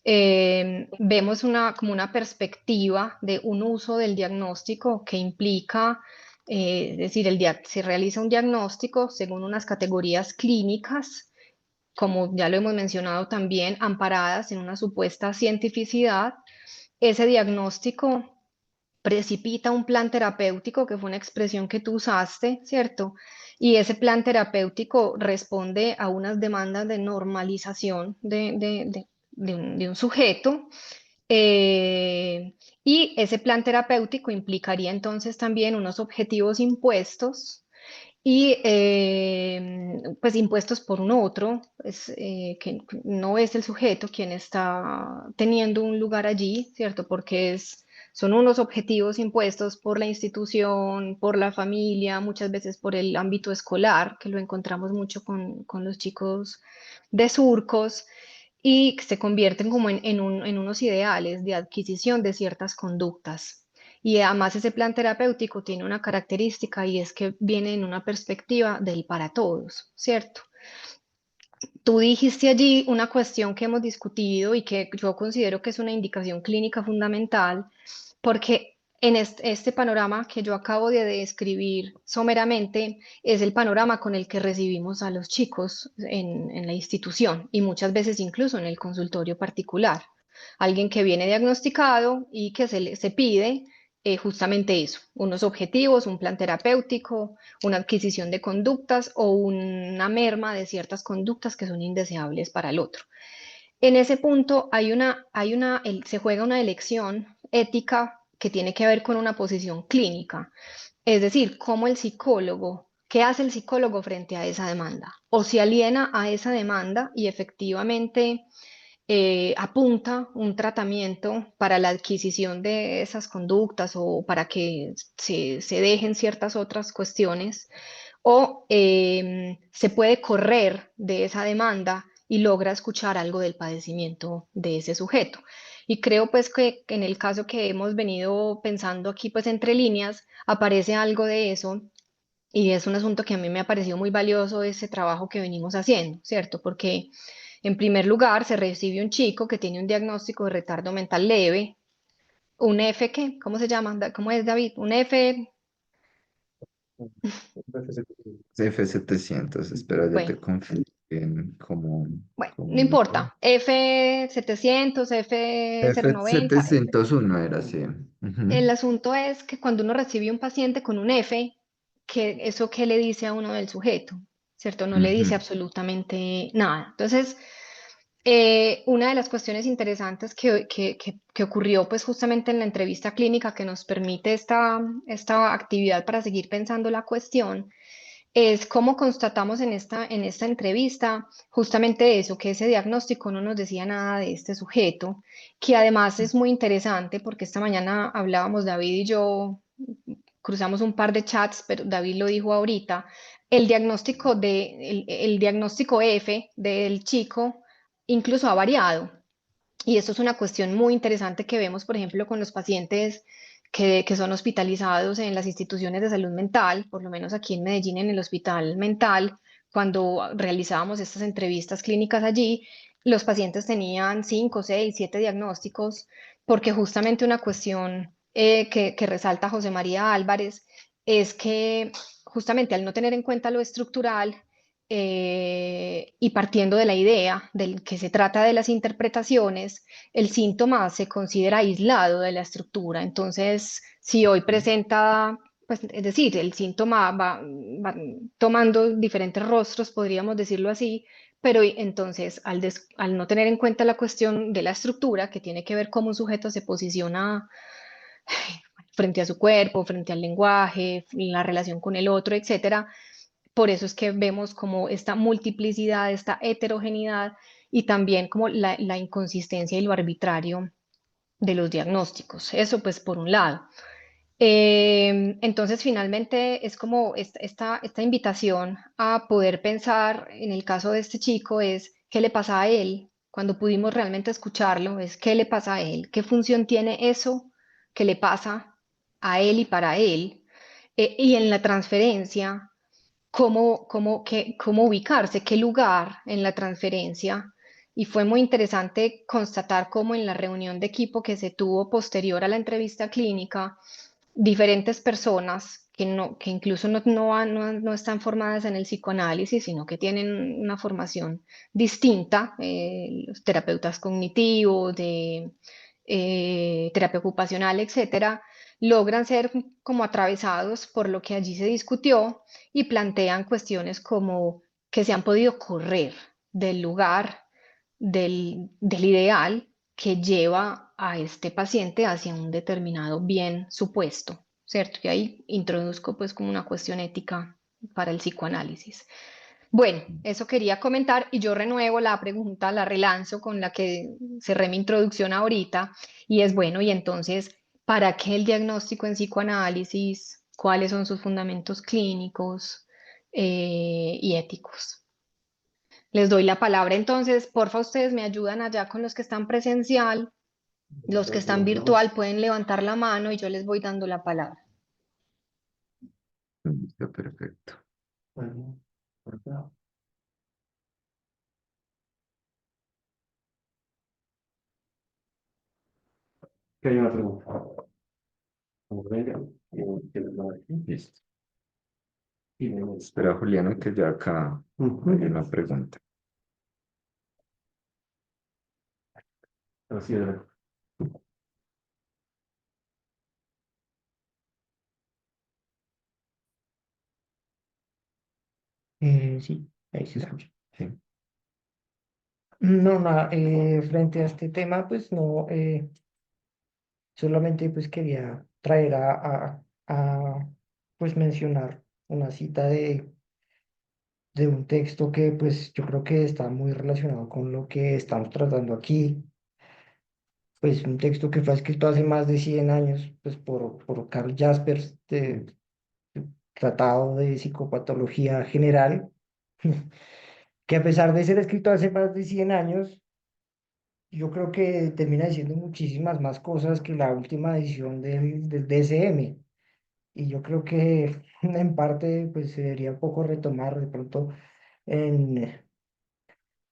Vemos como una perspectiva de un uso del diagnóstico que implica, es decir, se realiza un diagnóstico según unas categorías clínicas, como ya lo hemos mencionado también, amparadas en una supuesta cientificidad. Ese diagnóstico precipita un plan terapéutico, que fue una expresión que tú usaste, ¿cierto? Y ese plan terapéutico responde a unas demandas de normalización de un sujeto. Y ese plan terapéutico implicaría entonces también unos objetivos impuestos y pues impuestos por un otro, pues, que no es el sujeto quien está teniendo un lugar allí, ¿cierto? Porque son unos objetivos impuestos por la institución, por la familia, muchas veces por el ámbito escolar, que lo encontramos mucho con los chicos de surcos, y que se convierten como en unos ideales de adquisición de ciertas conductas. Y además ese plan terapéutico tiene una característica y es que viene en una perspectiva del para todos, ¿cierto? tú dijiste allí una cuestión que hemos discutido y que yo considero que es una indicación clínica fundamental, porque en este panorama que yo acabo de describir someramente es el panorama con el que recibimos a los chicos en la institución y muchas veces incluso en el consultorio particular. Alguien que viene diagnosticado y que se pide justamente eso, unos objetivos, un plan terapéutico, una adquisición de conductas o una merma de ciertas conductas que son indeseables para el otro. En ese punto se juega una elección ética que tiene que ver con una posición clínica, es decir, cómo el psicólogo, qué hace el psicólogo frente a esa demanda, o se aliena a esa demanda y efectivamente apunta un tratamiento para la adquisición de esas conductas o para que se dejen ciertas otras cuestiones, o se puede correr de esa demanda y logra escuchar algo del padecimiento de ese sujeto. Y creo pues que en el caso que hemos venido pensando aquí pues entre líneas, aparece algo de eso y es un asunto que a mí me ha parecido muy valioso ese trabajo que venimos haciendo, ¿cierto? Porque en primer lugar se recibe un chico que tiene un diagnóstico de retardo mental leve, un F, ¿qué? ¿Cómo se llama? ¿Cómo es, David? Un F, F700, espera, ya bueno, te confirmo bien bueno, no cómo dijo. importa, F700, F090. F701 era así. El Ujú, asunto es que cuando uno recibe un paciente con un F, ¿eso qué le dice a uno del sujeto? ¿Cierto? No le dice ujú. absolutamente nada. Entonces, una de las cuestiones interesantes que ocurrió pues justamente en la entrevista clínica que nos permite esta actividad para seguir pensando la cuestión es cómo constatamos en esta entrevista justamente eso, que ese diagnóstico no nos decía nada de este sujeto, que además es muy interesante porque esta mañana hablábamos David y yo, cruzamos un par de chats, pero David lo dijo ahorita, el diagnóstico F del chico incluso ha variado. Y esto es una cuestión muy interesante que vemos, por ejemplo, con los pacientes que son hospitalizados en las instituciones de salud mental, por lo menos aquí en Medellín, en el hospital mental, cuando realizábamos estas entrevistas clínicas allí, los pacientes tenían 5, 6, 7 diagnósticos, porque justamente una cuestión que resalta José María Álvarez es que justamente al no tener en cuenta lo estructural, y partiendo de la idea del que se trata de las interpretaciones, el síntoma se considera aislado de la estructura. Entonces, si hoy presenta, pues, es decir, el síntoma va tomando diferentes rostros, podríamos decirlo así, pero entonces al no tener en cuenta la cuestión de la estructura, que tiene que ver cómo un sujeto se posiciona frente a su cuerpo, frente al lenguaje, la relación con el otro, etcétera, por eso es que vemos como esta multiplicidad, esta heterogeneidad y también como la inconsistencia y lo arbitrario de los diagnósticos. Eso pues por un lado. Entonces finalmente es como esta invitación a poder pensar en el caso de este chico es qué le pasa a él cuando pudimos realmente escucharlo, es qué le pasa a él, qué función tiene eso que le pasa a él y para él. Y en la transferencia cómo ubicarse, qué lugar en la transferencia. Y fue muy interesante constatar cómo en la reunión de equipo que se tuvo posterior a la entrevista clínica, diferentes personas que incluso no están formadas en el psicoanálisis, sino que tienen una formación distinta, los terapeutas cognitivos, de terapia ocupacional, etcétera, logran ser como atravesados por lo que allí se discutió y plantean cuestiones como que se han podido correr del lugar, del ideal que lleva a este paciente hacia un determinado bien supuesto, ¿cierto? Y ahí introduzco pues como una cuestión ética para el psicoanálisis. Bueno, eso quería comentar y yo renuevo la pregunta, la relanzo con la que cerré mi introducción ahorita y es bueno, y entonces, ¿para qué el diagnóstico en psicoanálisis? ¿Cuáles son sus fundamentos clínicos y éticos? Les doy la palabra entonces, porfa, ustedes me ayudan allá con los que están presencial, los que están virtual pueden levantar la mano y yo les voy dando la palabra. Listo, perfecto. Bueno, Que hay una pregunta. Como venga, que les va a decir. Listo. Y vemos. Espera, Juliana, que ya acá hay una pregunta. Así es. Sí, ahí se escucha. Sí. No, nada, frente a este tema, pues no, solamente pues quería traer pues mencionar una cita de un texto que pues yo creo que está muy relacionado con lo que estamos tratando aquí, pues un texto que fue escrito hace más de 100 años, pues por Karl Jaspers, de Tratado de Psicopatología General, que a pesar de ser escrito hace más de 100 años, yo creo que termina diciendo muchísimas más cosas que la última edición del DSM. Y yo creo que en parte pues sería un poco retomar de pronto en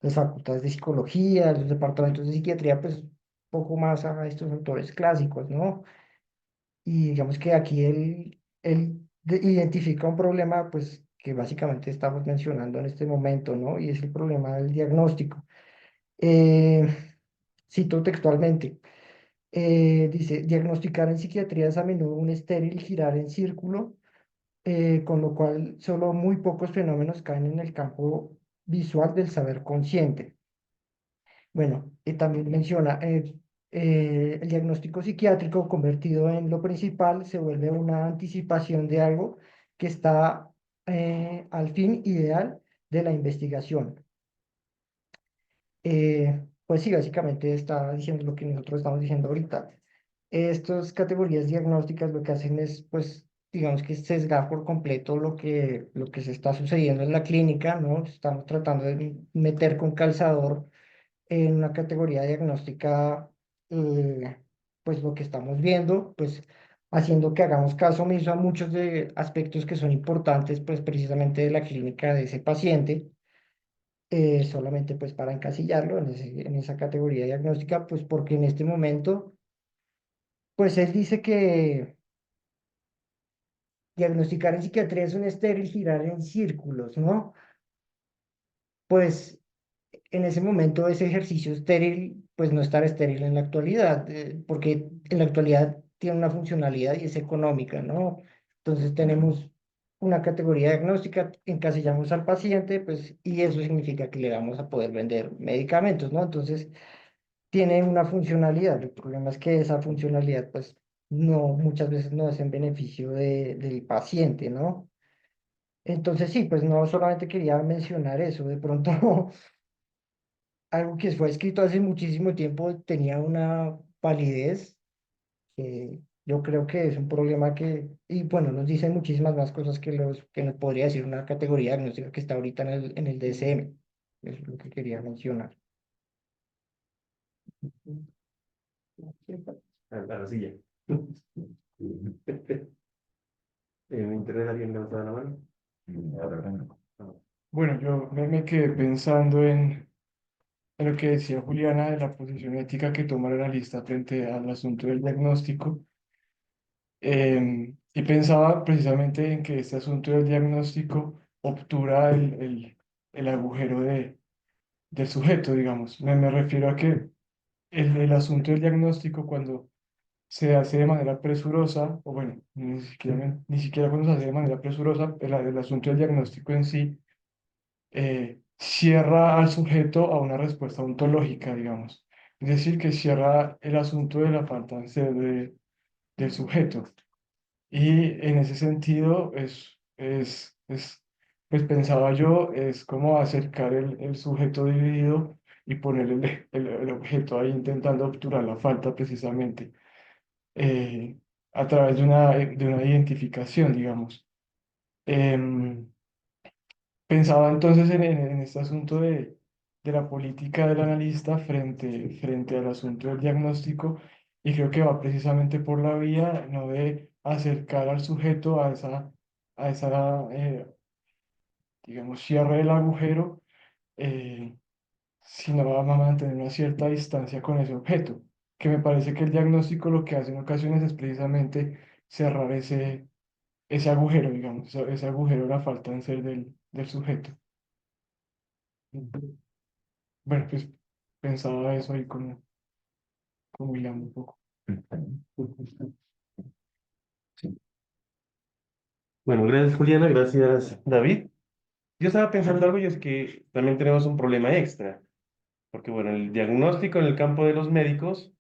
las facultades de psicología, los departamentos de psiquiatría, pues un poco más a estos autores clásicos, ¿no? Y digamos que aquí él identifica un problema pues que básicamente estamos mencionando en este momento, ¿no? Y es el problema del diagnóstico. Eh, Cito textualmente. Dice, diagnosticar en psiquiatría es a menudo un estéril girar en círculo, con lo cual solo muy pocos fenómenos caen en el campo visual del saber consciente. Bueno, y también menciona, el diagnóstico psiquiátrico convertido en lo principal se vuelve una anticipación de algo que está al fin ideal de la investigación. Pues sí, básicamente está diciendo lo que nosotros estamos diciendo ahorita. Estas categorías diagnósticas lo que hacen es, pues, digamos que sesgar por completo lo que se está sucediendo en la clínica, ¿no? Estamos tratando de meter con calzador en una categoría diagnóstica, eh, pues, lo que estamos viendo, pues, haciendo que hagamos caso omiso a muchos de aspectos que son importantes, pues, precisamente de la clínica de ese paciente, solamente, pues, para encasillarlo en esa categoría diagnóstica, pues, porque en este momento, pues, él dice que diagnosticar en psiquiatría es un estéril girar en círculos, ¿no? Pues en ese momento ese ejercicio estéril, pues no estará estéril en la actualidad, porque en la actualidad tiene una funcionalidad y es económica, ¿no? Entonces tenemos una categoría diagnóstica, encasillamos al paciente, pues, y eso significa que le vamos a poder vender medicamentos, ¿no? Entonces tiene una funcionalidad. El problema es que esa funcionalidad, pues, no, muchas veces no es en beneficio del paciente, ¿no? Entonces sí, pues no solamente quería mencionar eso, de pronto algo que fue escrito hace muchísimo tiempo tenía una validez que yo creo que es un problema que, y bueno, nos dicen muchísimas más cosas que los que nos podría decir una categoría diagnóstica que está ahorita en el DSM. Eso es lo que quería mencionar. A la silla. ¿En internet alguien levanta la mano? Ahora no. No. Bueno, yo me quedé pensando en lo que decía Juliana de la posición ética que toma la lista frente al asunto del diagnóstico. Y pensaba precisamente en que este asunto del diagnóstico obtura el agujero del sujeto, digamos. Me refiero a que el asunto del diagnóstico cuando se hace de manera presurosa, o bueno, ni siquiera cuando se hace de manera presurosa, el asunto del diagnóstico en sí cierra al sujeto a una respuesta ontológica, digamos. Es decir, que cierra el asunto de la falta de ser del sujeto. Y en ese sentido, pues pensaba yo, es como acercar el sujeto dividido y poner el objeto ahí intentando obturar la falta precisamente, eh, a través de una identificación, digamos. Em, Pensaba entonces en este asunto de la política del analista frente al asunto del diagnóstico, y creo que va precisamente por la vía no de acercar al sujeto a esa digamos, cierre del agujero, eh, sino va a mantener una cierta distancia con ese objeto, que me parece que el diagnóstico lo que hace en ocasiones es precisamente cerrar ese agujero, digamos, ese agujero, la falta en ser del sujeto. Bueno, pues pensaba eso ahí como hilando un poco. Sí. Bueno, gracias Juliana, gracias David. Yo estaba pensando algo y es que también tenemos un problema extra, porque bueno, el diagnóstico en el campo de los médicos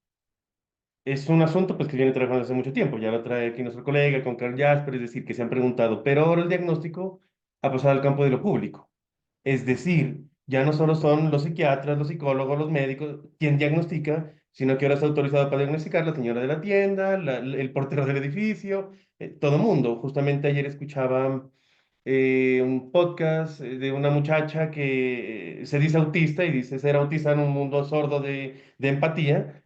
es un asunto pues que viene trabajando hace mucho tiempo, ya lo trae aquí nuestro colega con Carl Jasper, es decir, que se han preguntado, pero ahora el diagnóstico ha pasado al campo de lo público. Es decir, ya no solo son los psiquiatras, los psicólogos, los médicos quien diagnostica, sino que ahora está autorizado para diagnosticar la señora de la tienda, el portero del edificio, todo mundo. Justamente ayer escuchaba un podcast de una muchacha que se dice autista y dice ser autista en un mundo sordo de empatía.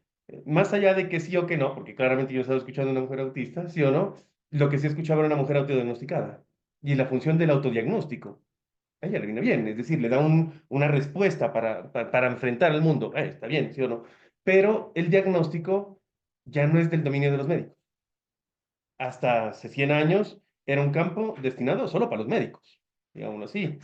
Más allá de que sí o que no, porque claramente yo estaba escuchando a una mujer autista, sí o no, lo que sí escuchaba era una mujer autodiagnosticada y la función del autodiagnóstico. A ella le viene bien, es decir, le da una respuesta para enfrentar al mundo. Está bien, ¿sí o no? Pero el diagnóstico ya no es del dominio de los médicos. Hasta hace 100 años era un campo destinado solo para los médicos, digámoslo así.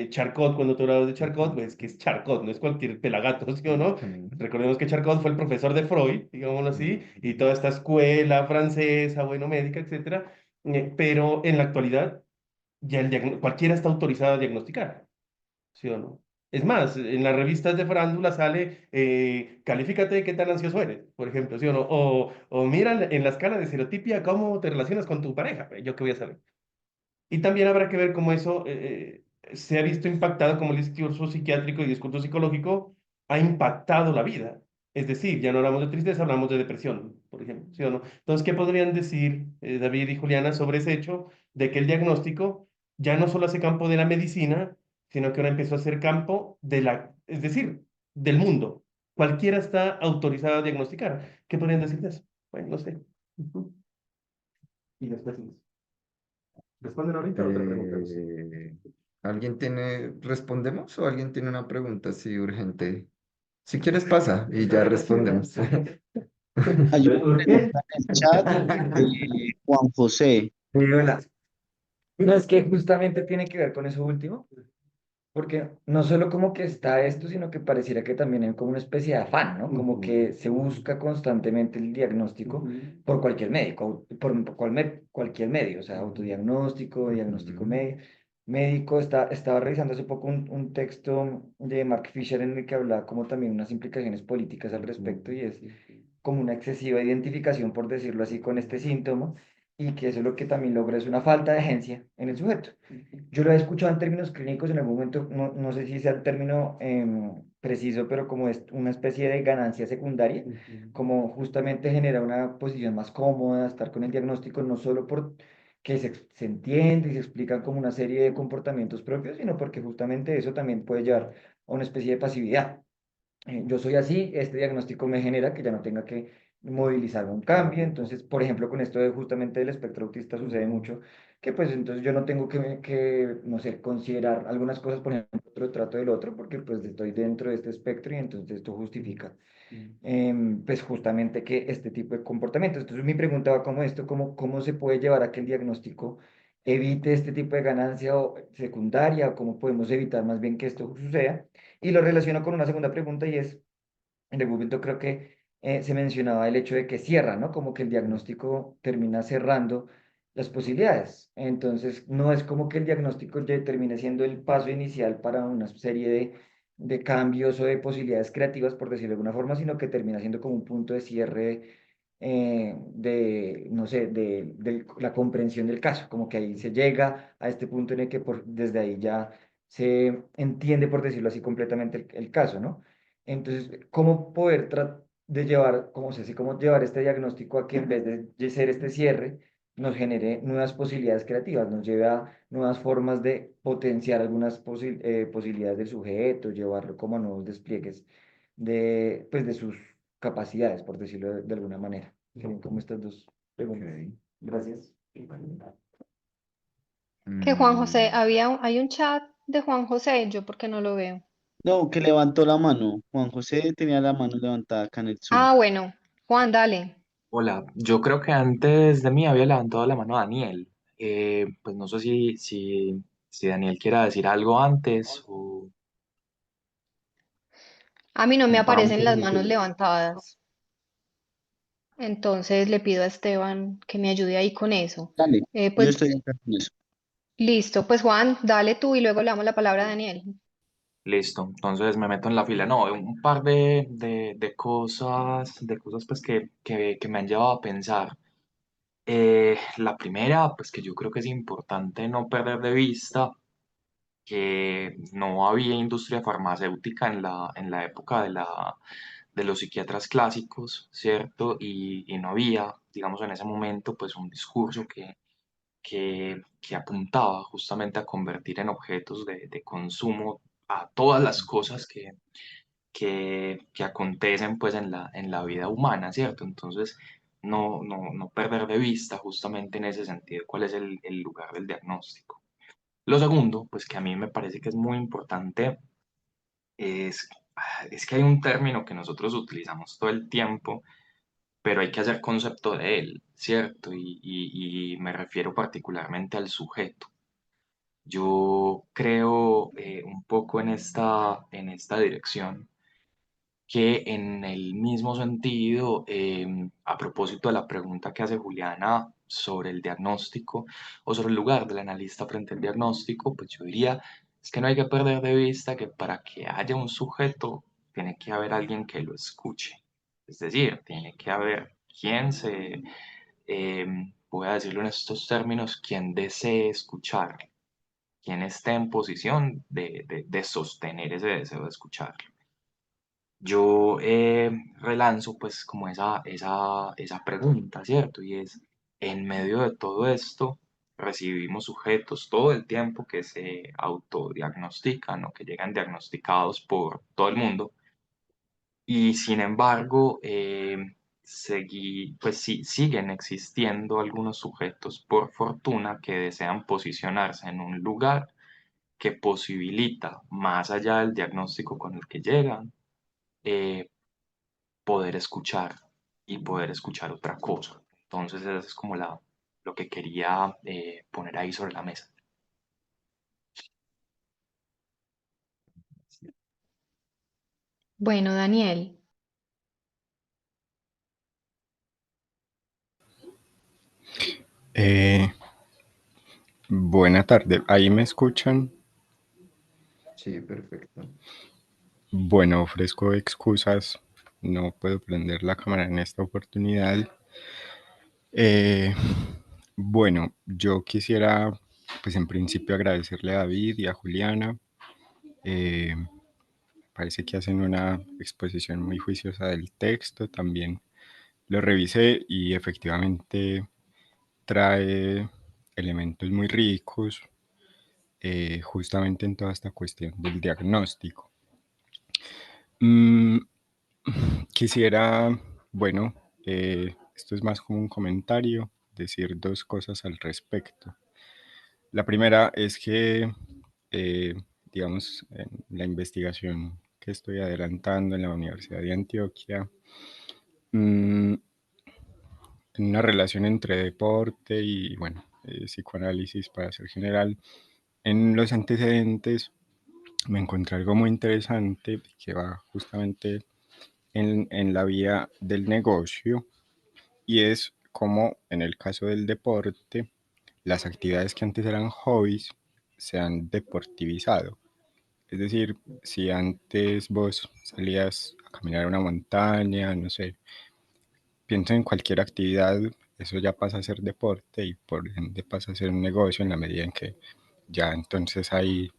Charcot, cuando tú hablabas de Charcot, pues que es Charcot, no es cualquier pelagato, ¿sí o no? Ok. Recordemos que Charcot fue el profesor de Freud, digámoslo así, y toda esta escuela francesa, bueno, médica, etcétera. Pero en la actualidad ya cualquiera está autorizado a diagnosticar, ¿sí o no? Es más, en las revistas de farándula sale, califícate qué tan ansioso eres, por ejemplo, ¿sí o no? O mira en la escala de serotipia cómo te relacionas con tu pareja, yo qué voy a saber. Y también habrá que ver cómo eso se ha visto impactado, como el discurso psiquiátrico y discurso psicológico ha impactado la vida. Es decir, ya no hablamos de tristeza, hablamos de depresión, por ejemplo, ¿sí o no? Entonces, ¿qué podrían decir David y Juliana sobre ese hecho de que el diagnóstico ya no solo hace campo de la medicina, sino que ahora empezó a ser campo es decir, del mundo? Cualquiera está autorizado a diagnosticar. ¿Qué podrían decir de eso? Bueno, no sé. Ujú. Y después, ¿responden ahorita o otra pregunta? No sé. ¿Respondemos o alguien tiene una pregunta así urgente? Si quieres pasa y ya respondemos. Hay una ¿Por qué? pregunta en el chat de Juan José. Hola. No, es que justamente tiene que ver con eso último, porque no solo como que está esto, sino que pareciera que también hay como una especie de afán, ¿no? Como que se busca constantemente el diagnóstico por cualquier médico, cualquier medio, o sea, autodiagnóstico, diagnóstico médico. Estaba revisando hace poco un texto de Mark Fisher en el que hablaba como también unas implicaciones políticas al respecto y es como una excesiva identificación, por decirlo así, con este síntoma y que eso lo que también logra es una falta de agencia en el sujeto. Yo lo he escuchado en términos clínicos en algún momento, no sé si sea el término preciso, pero como es una especie de ganancia secundaria, como justamente genera una posición más cómoda, estar con el diagnóstico, no solo por que se entiende y se explican como una serie de comportamientos propios, sino porque justamente eso también puede llevar a una especie de pasividad. Yo soy así, este diagnóstico me genera que ya no tenga que movilizar un cambio. Entonces, por ejemplo, con esto de justamente del espectro autista sucede mucho, que pues entonces yo no tengo no sé, considerar algunas cosas, por ejemplo, otro trato del otro, porque pues estoy dentro de este espectro y entonces esto justifica pues justamente que este tipo de comportamientos. Entonces mi pregunta va como esto, cómo se puede llevar a que el diagnóstico evite este tipo de ganancia o secundaria, o cómo podemos evitar más bien que esto suceda. Y lo relaciono con una segunda pregunta y es, en el momento creo que se mencionaba el hecho de que cierra, ¿no? Como que el diagnóstico termina cerrando las posibilidades. Entonces, no es como que el diagnóstico ya termine siendo el paso inicial para una serie de cambios o de posibilidades creativas, por decirlo de alguna forma, sino que termina siendo como un punto de cierre no sé, de la comprensión del caso, como que ahí se llega a este punto en el que desde ahí ya se entiende, por decirlo así, completamente el caso, ¿no? Entonces, ¿cómo poder de llevar, como sé, así como llevar este diagnóstico a que en vez de ser este cierre, nos genere nuevas posibilidades creativas, nos lleve a nuevas formas de potenciar algunas posibilidades del sujeto, llevarlo como a nuevos despliegues pues, de sus capacidades, por decirlo de alguna manera? Serían como estas dos preguntas. Ok. Gracias. Que Juan José, Mm, hay un chat de Juan José, yo porque no lo veo. No, que levantó la mano. Juan José tenía la mano levantada acá en el Zoom. Ah, bueno, Juan, dale. Hola, yo creo que antes de mí había levantado la mano Daniel. Pues no sé si Daniel quiera decir algo antes o A mí no me Vamos aparecen a las manos repetir. levantadas, entonces le pido a Esteban que me ayude ahí con eso. Dale, yo Pues estoy acá con eso. listo, pues Juan, dale tú y luego le damos la palabra a Daniel. listo. Entonces me meto en la fila. No, un par de cosas pues que me han llevado a pensar. La primera, pues que yo creo que es importante no perder de vista que no había industria farmacéutica en la época de los psiquiatras clásicos, ¿cierto? Y no había, digamos, en ese momento, pues un discurso que apuntaba justamente a convertir en objetos de consumo a todas las cosas que acontecen pues en la vida humana, ¿cierto? Entonces, no perder de vista justamente en ese sentido cuál es el lugar del diagnóstico. Lo segundo, pues que a mí me parece que es muy importante, es, es que hay un término que nosotros utilizamos todo el tiempo, pero hay que hacer concepto de él, ¿cierto? Y me refiero particularmente al sujeto. Yo creo un poco en esta dirección que en el mismo sentido, a propósito de la pregunta que hace Juliana sobre el diagnóstico o sobre el lugar del analista frente al diagnóstico, pues yo diría, es que no hay que perder de vista que para que haya un sujeto, tiene que haber alguien que lo escuche. Es decir, tiene que haber quien voy a decirlo en estos términos, quien desee escuchar, quien esté en posición de sostener ese deseo de escuchar. Yo relanzo pues como esa pregunta, ¿cierto? Y es, en medio de todo esto, recibimos sujetos todo el tiempo que se autodiagnostican o que llegan diagnosticados por todo el mundo y sin embargo, pues sí, siguen existiendo algunos sujetos por fortuna que desean posicionarse en un lugar que posibilita, más allá del diagnóstico con el que llegan, eh, poder escuchar y poder escuchar otra cosa. Entonces, eso es como lo que quería poner ahí sobre la mesa. Bueno, Daniel. Eh, Buena tarde, ¿ahí me escuchan? Sí, perfecto. Bueno, ofrezco excusas, no puedo prender la cámara en esta oportunidad. Eh, bueno, yo quisiera, pues en principio agradecerle a David y a Juliana. Parece que hacen una exposición muy juiciosa del texto, también lo revisé y efectivamente trae elementos muy ricos, justamente en toda esta cuestión del diagnóstico. Mm, Quisiera, bueno, esto es más como un comentario, decir dos cosas al respecto. La primera es que, eh, digamos, en la investigación que estoy adelantando en la Universidad de Antioquia, mm, en una relación entre deporte y, bueno, psicoanálisis para ser general, en los antecedentes me encontré algo muy interesante que va justamente en la vía del negocio y es como en el caso del deporte, las actividades que antes eran hobbies se han deportivizado. Es decir, si antes vos salías a caminar a una montaña, no sé, pienso en cualquier actividad, eso ya pasa a ser deporte y por ende pasa a ser un negocio en la medida en que ya entonces hay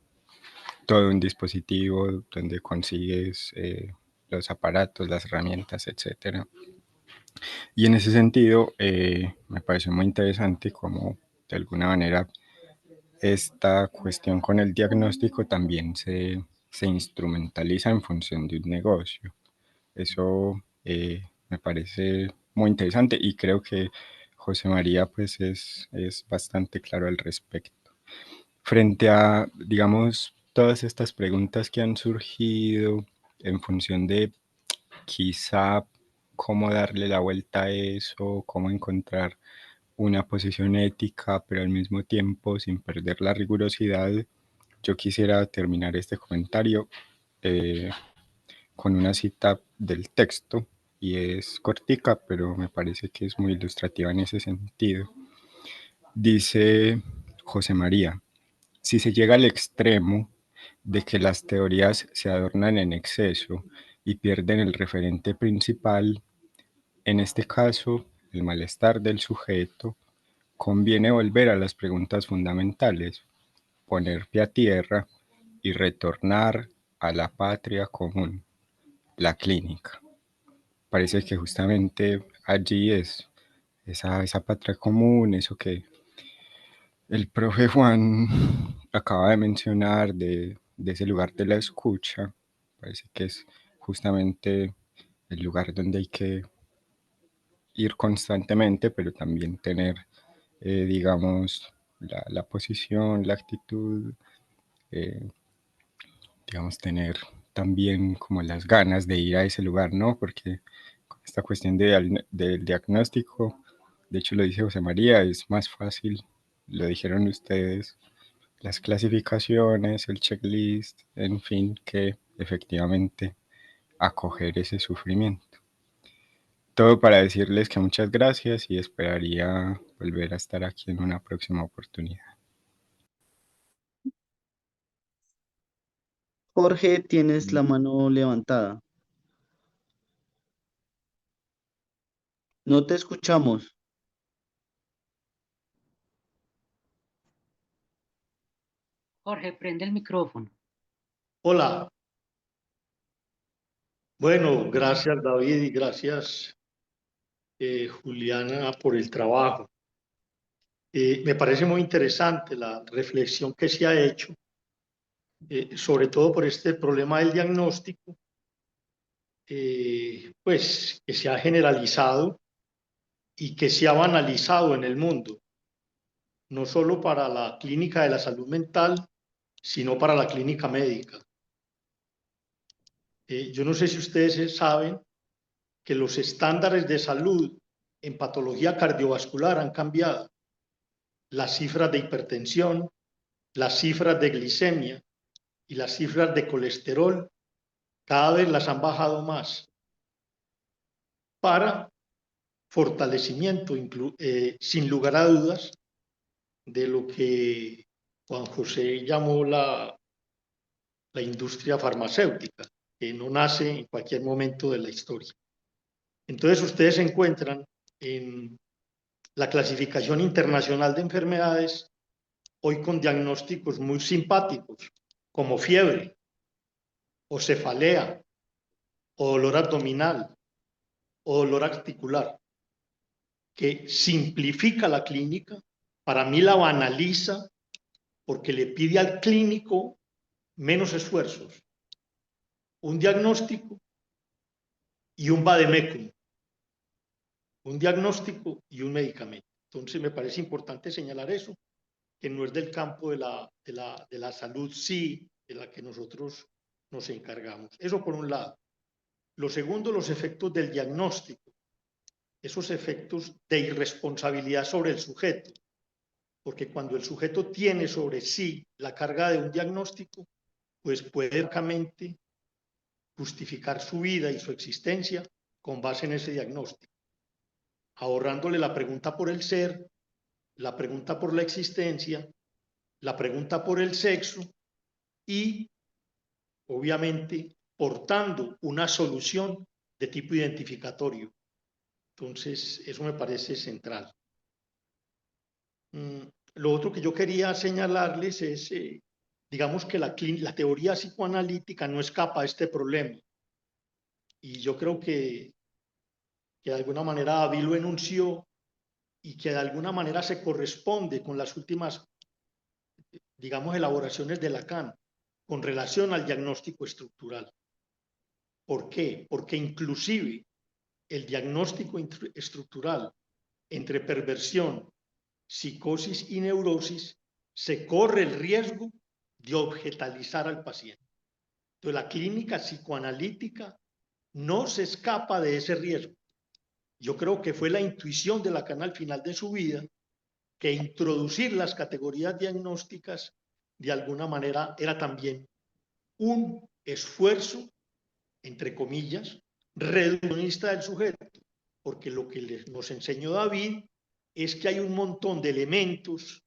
todo un dispositivo donde consigues los aparatos, las herramientas, etcétera. Y en ese sentido, me pareció muy interesante cómo de alguna manera esta cuestión con el diagnóstico también se instrumentaliza en función de un negocio. Eso me parece muy interesante y creo que José María es bastante claro al respecto. Frente a, digamos, todas estas preguntas que han surgido en función de quizá cómo darle la vuelta a eso, cómo encontrar una posición ética, pero al mismo tiempo sin perder la rigurosidad, yo quisiera terminar este comentario con una cita del texto, y es cortica, pero me parece que es muy ilustrativa en ese sentido. Dice José María: si se llega al extremo de que las teorías se adornan en exceso y pierden el referente principal, en este caso, el malestar del sujeto, conviene volver a las preguntas fundamentales, poner pie a tierra y retornar a la patria común, la clínica. Parece que justamente allí es esa patria común, eso que el profe Juan acaba de mencionar de ese lugar de la escucha. Parece que es justamente el lugar donde hay que ir constantemente, pero también tener, digamos, la posición, la actitud, eh, digamos, tener también como las ganas de ir a ese lugar, ¿no? Porque con esta cuestión del diagnóstico, de hecho lo dice José María, es más fácil, lo dijeron ustedes, las clasificaciones, el checklist, en fin, que efectivamente acoger ese sufrimiento. Todo para decirles que muchas gracias y esperaría volver a estar aquí en una próxima oportunidad. Jorge, tienes la mano levantada. No te escuchamos. Jorge, prende el micrófono. Hola. Bueno, gracias David y gracias Juliana por el trabajo. Me parece muy interesante la reflexión que se ha hecho, sobre todo por este problema del diagnóstico, pues que se ha generalizado y que se ha banalizado en el mundo, no solo para la clínica de la salud mental, sino para la clínica médica. Yo no sé si ustedes saben que los estándares de salud en patología cardiovascular han cambiado. Las cifras de hipertensión, las cifras de glicemia y las cifras de colesterol cada vez las han bajado más para fortalecimiento, sin lugar a dudas, de lo que Juan José llamó la industria farmacéutica, que no nace en cualquier momento de la historia. Entonces ustedes se encuentran en la clasificación internacional de enfermedades hoy con diagnósticos muy simpáticos, como fiebre, o cefalea, o dolor abdominal, o dolor articular, que simplifica la clínica, para mí la banaliza, porque le pide al clínico menos esfuerzos, un diagnóstico y un vademecum, un diagnóstico y un medicamento. Entonces me parece importante señalar eso, que no es del campo de la salud, sí, de la que nosotros nos encargamos. Eso por un lado. Lo segundo, los efectos del diagnóstico, esos efectos de irresponsabilidad sobre el sujeto, porque cuando el sujeto tiene sobre sí la carga de un diagnóstico, pues puede francamente justificar su vida y su existencia con base en ese diagnóstico, ahorrándole la pregunta por el ser, la pregunta por la existencia, la pregunta por el sexo y, obviamente, portando una solución de tipo identificatorio. Entonces, eso me parece central. Lo otro que yo quería señalarles es, digamos que la teoría psicoanalítica no escapa a este problema. Y yo creo que de alguna manera David lo enunció y que de alguna manera se corresponde con las últimas, digamos, elaboraciones de Lacan con relación al diagnóstico estructural. ¿Por qué? Porque inclusive el diagnóstico estructural entre perversión, psicosis y neurosis se corre el riesgo de objetalizar al paciente. Entonces, la clínica psicoanalítica no se escapa de ese riesgo. Yo creo que fue la intuición de Lacan al final de su vida que introducir las categorías diagnósticas de alguna manera era también un esfuerzo, entre comillas, reduccionista del sujeto, porque lo que nos enseñó David es que hay un montón de elementos,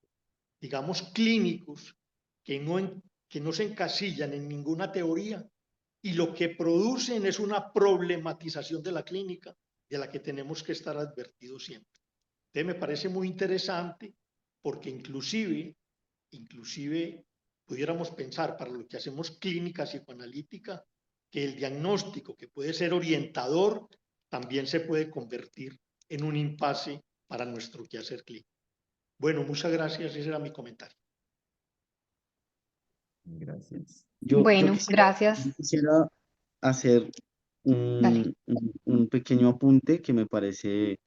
digamos, clínicos que no se encasillan en ninguna teoría y lo que producen es una problematización de la clínica de la que tenemos que estar advertidos siempre. Entonces me parece muy interesante porque inclusive pudiéramos pensar para lo que hacemos clínica psicoanalítica que el diagnóstico que puede ser orientador también se puede convertir en un impasse para nuestro quehacer clínico. Bueno, muchas gracias, ese era mi comentario. Gracias. Yo Bueno, gracias. quisiera hacer Dale. un pequeño apunte que me parece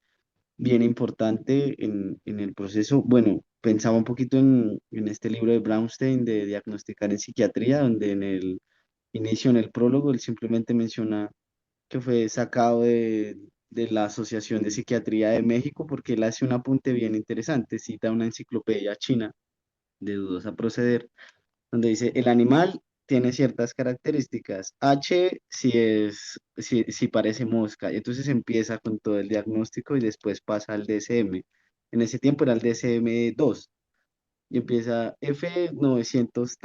bien importante en el proceso. Bueno, pensaba un poquito en este libro de Brownstein de Diagnosticar en Psiquiatría, donde en el inicio, en el prólogo, él simplemente menciona que fue sacado de la Asociación de Psiquiatría de México, porque él hace un apunte bien interesante, cita una enciclopedia china de dudosa proceder, donde dice, el animal tiene ciertas características. H si parece mosca. Y entonces empieza con todo el diagnóstico y después pasa al DSM. En ese tiempo era el DSM-2 y empieza F900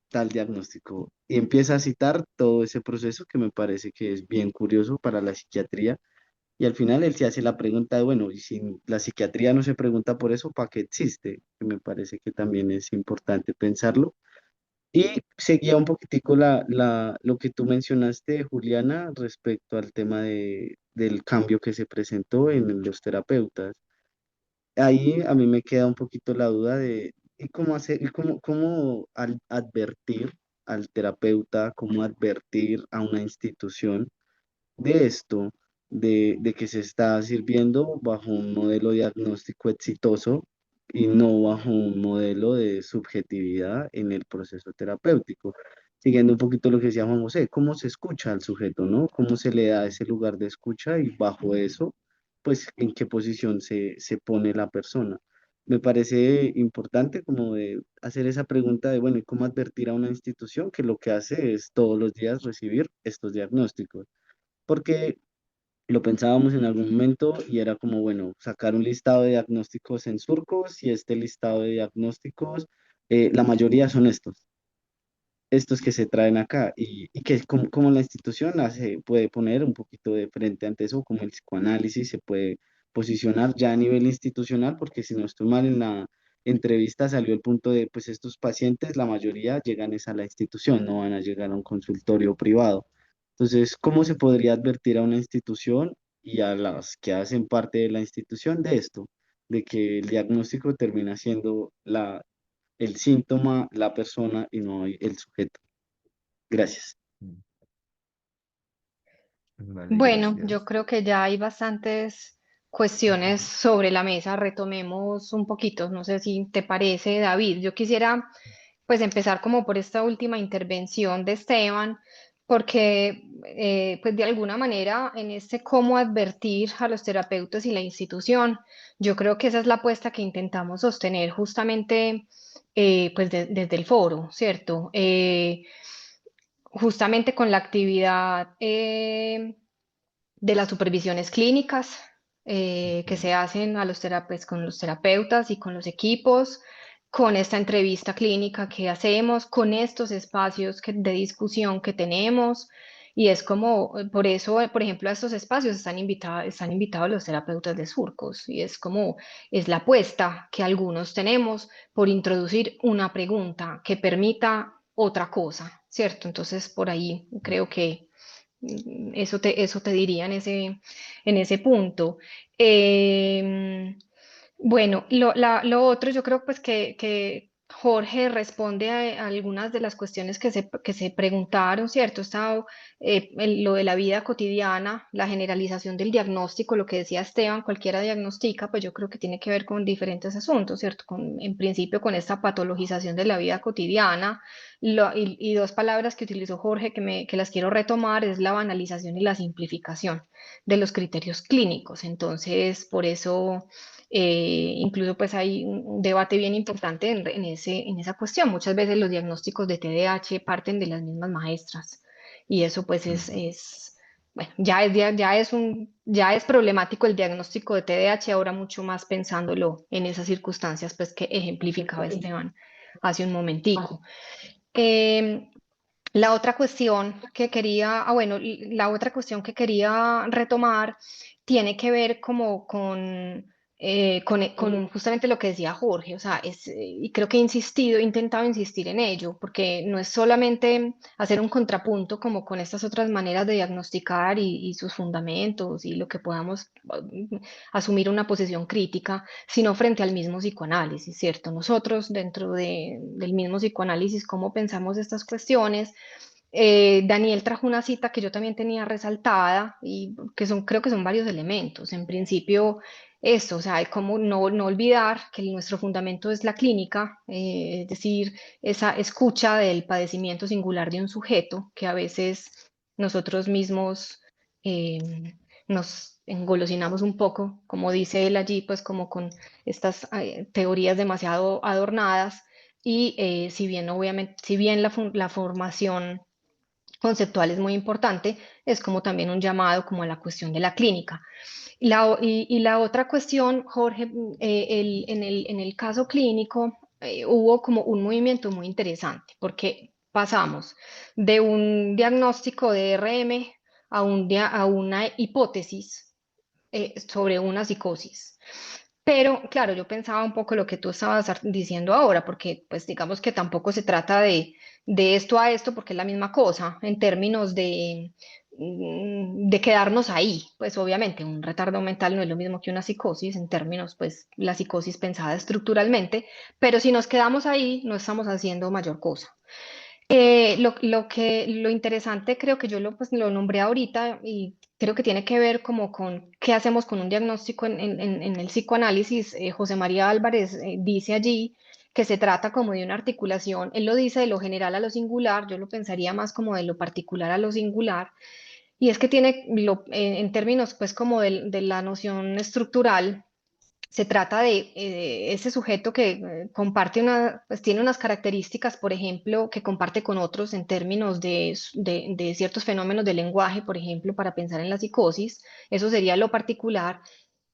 tal diagnóstico. Y empieza a citar todo ese proceso que me parece que es bien curioso para la psiquiatría. Y al final él se hace la pregunta de, bueno, y si la psiquiatría no se pregunta por eso, ¿para qué existe? Que me parece que también es importante pensarlo. Y seguía un poquitico lo que tú mencionaste, Juliana, respecto al tema del cambio que se presentó en los terapeutas. Ahí a mí me queda un poquito la duda de ¿y cómo hacer, y cómo advertir al terapeuta, cómo advertir a una institución de esto, de que se está sirviendo bajo un modelo diagnóstico exitoso y no bajo un modelo de subjetividad en el proceso terapéutico? Siguiendo un poquito lo que decía Juan José, ¿cómo se escucha al sujeto, no? ¿Cómo se le da ese lugar de escucha y bajo eso, pues, en qué posición se pone la persona? Me parece importante como de hacer esa pregunta de, bueno, ¿y cómo advertir a una institución que lo que hace es todos los días recibir estos diagnósticos? Porque lo pensábamos en algún momento y era como, bueno, sacar un listado de diagnósticos en surcos y este listado de diagnósticos, la mayoría son estos que se traen acá y que como la institución puede poner un poquito de frente ante eso, como el psicoanálisis se puede posicionar ya a nivel institucional, porque si no estoy mal en la entrevista salió el punto de, pues estos pacientes, la mayoría llegan es a la institución, no van a llegar a un consultorio privado. Entonces, ¿cómo se podría advertir a una institución y a las que hacen parte de la institución de esto? De que el diagnóstico termina siendo el síntoma, la persona y no el sujeto. Gracias. Vale, Bueno, yo gracias. creo que ya hay bastantes cuestiones sobre la mesa. Retomemos un poquito. No sé si te parece, David. Yo quisiera pues empezar como por esta última intervención de Esteban, porque pues de alguna manera en este cómo advertir a los terapeutas y la institución, yo creo que esa es la apuesta que intentamos sostener justamente pues desde el foro, ¿cierto? Justamente con la actividad de las supervisiones clínicas que Ujú. se hacen a los con los terapeutas y con los equipos, con esta entrevista clínica que hacemos, con estos espacios de discusión que tenemos. Y es como, por eso, por ejemplo, a estos espacios están invitados los terapeutas de surcos. Y es como, es la apuesta que algunos tenemos por introducir una pregunta que permita otra cosa, ¿cierto? Entonces, por ahí creo que eso te diría en ese punto. Bueno, lo otro yo creo pues que Jorge responde a algunas de las cuestiones que se preguntaron, ¿cierto? Lo de la vida cotidiana, la generalización del diagnóstico, lo que decía Esteban, cualquiera diagnostica, pues yo creo que tiene que ver con diferentes asuntos, ¿cierto? En principio con esta patologización de la vida cotidiana, y dos palabras que utilizó Jorge que las quiero retomar es la banalización y la simplificación de los criterios clínicos. Entonces, por eso incluso pues hay un debate bien importante en esa cuestión. Muchas veces los diagnósticos de TDAH parten de las mismas maestras y eso pues Ujú. bueno, ya es problemático el diagnóstico de TDAH, ahora mucho más pensándolo en esas circunstancias pues que ejemplificaba Esteban hace un momentico. Eh, la otra cuestión que quería, bueno, la otra cuestión que quería retomar tiene que ver como con justamente lo que decía Jorge, o sea, y creo que he intentado insistir en ello, porque no es solamente hacer un contrapunto como con estas otras maneras de diagnosticar y sus fundamentos y lo que podamos asumir una posición crítica, sino frente al mismo psicoanálisis, ¿cierto? Nosotros dentro del mismo psicoanálisis, cómo pensamos estas cuestiones. Daniel trajo una cita que yo también tenía resaltada y creo que son varios elementos. En principio, esto, o sea, como no olvidar que nuestro fundamento es la clínica, es decir, esa escucha del padecimiento singular de un sujeto que a veces nosotros mismos nos engolosinamos un poco, como dice él allí, pues como con estas teorías demasiado adornadas y si bien obviamente, si bien la formación conceptual es muy importante, es como también un llamado como a la cuestión de la clínica. Y la otra cuestión, Jorge, en el caso clínico hubo como un movimiento muy interesante, porque pasamos de un diagnóstico de RM a una hipótesis sobre una psicosis. Pero claro, yo pensaba un poco lo que tú estabas diciendo ahora, porque pues digamos que tampoco se trata de esto a esto, porque es la misma cosa en términos de quedarnos ahí. Pues obviamente un retardo mental no es lo mismo que una psicosis en términos, pues la psicosis pensada estructuralmente, pero si nos quedamos ahí no estamos haciendo mayor cosa. Lo interesante creo que yo pues, lo nombré ahorita y creo que tiene que ver como con qué hacemos con un diagnóstico en el psicoanálisis. José María Álvarez dice allí que se trata como de una articulación, él lo dice de lo general a lo singular, yo lo pensaría más como de lo particular a lo singular, y es que tiene, en términos pues como de la noción estructural, se trata de ese sujeto que comparte pues tiene unas características, por ejemplo, que comparte con otros en términos de ciertos fenómenos del lenguaje, por ejemplo, para pensar en la psicosis, eso sería lo particular,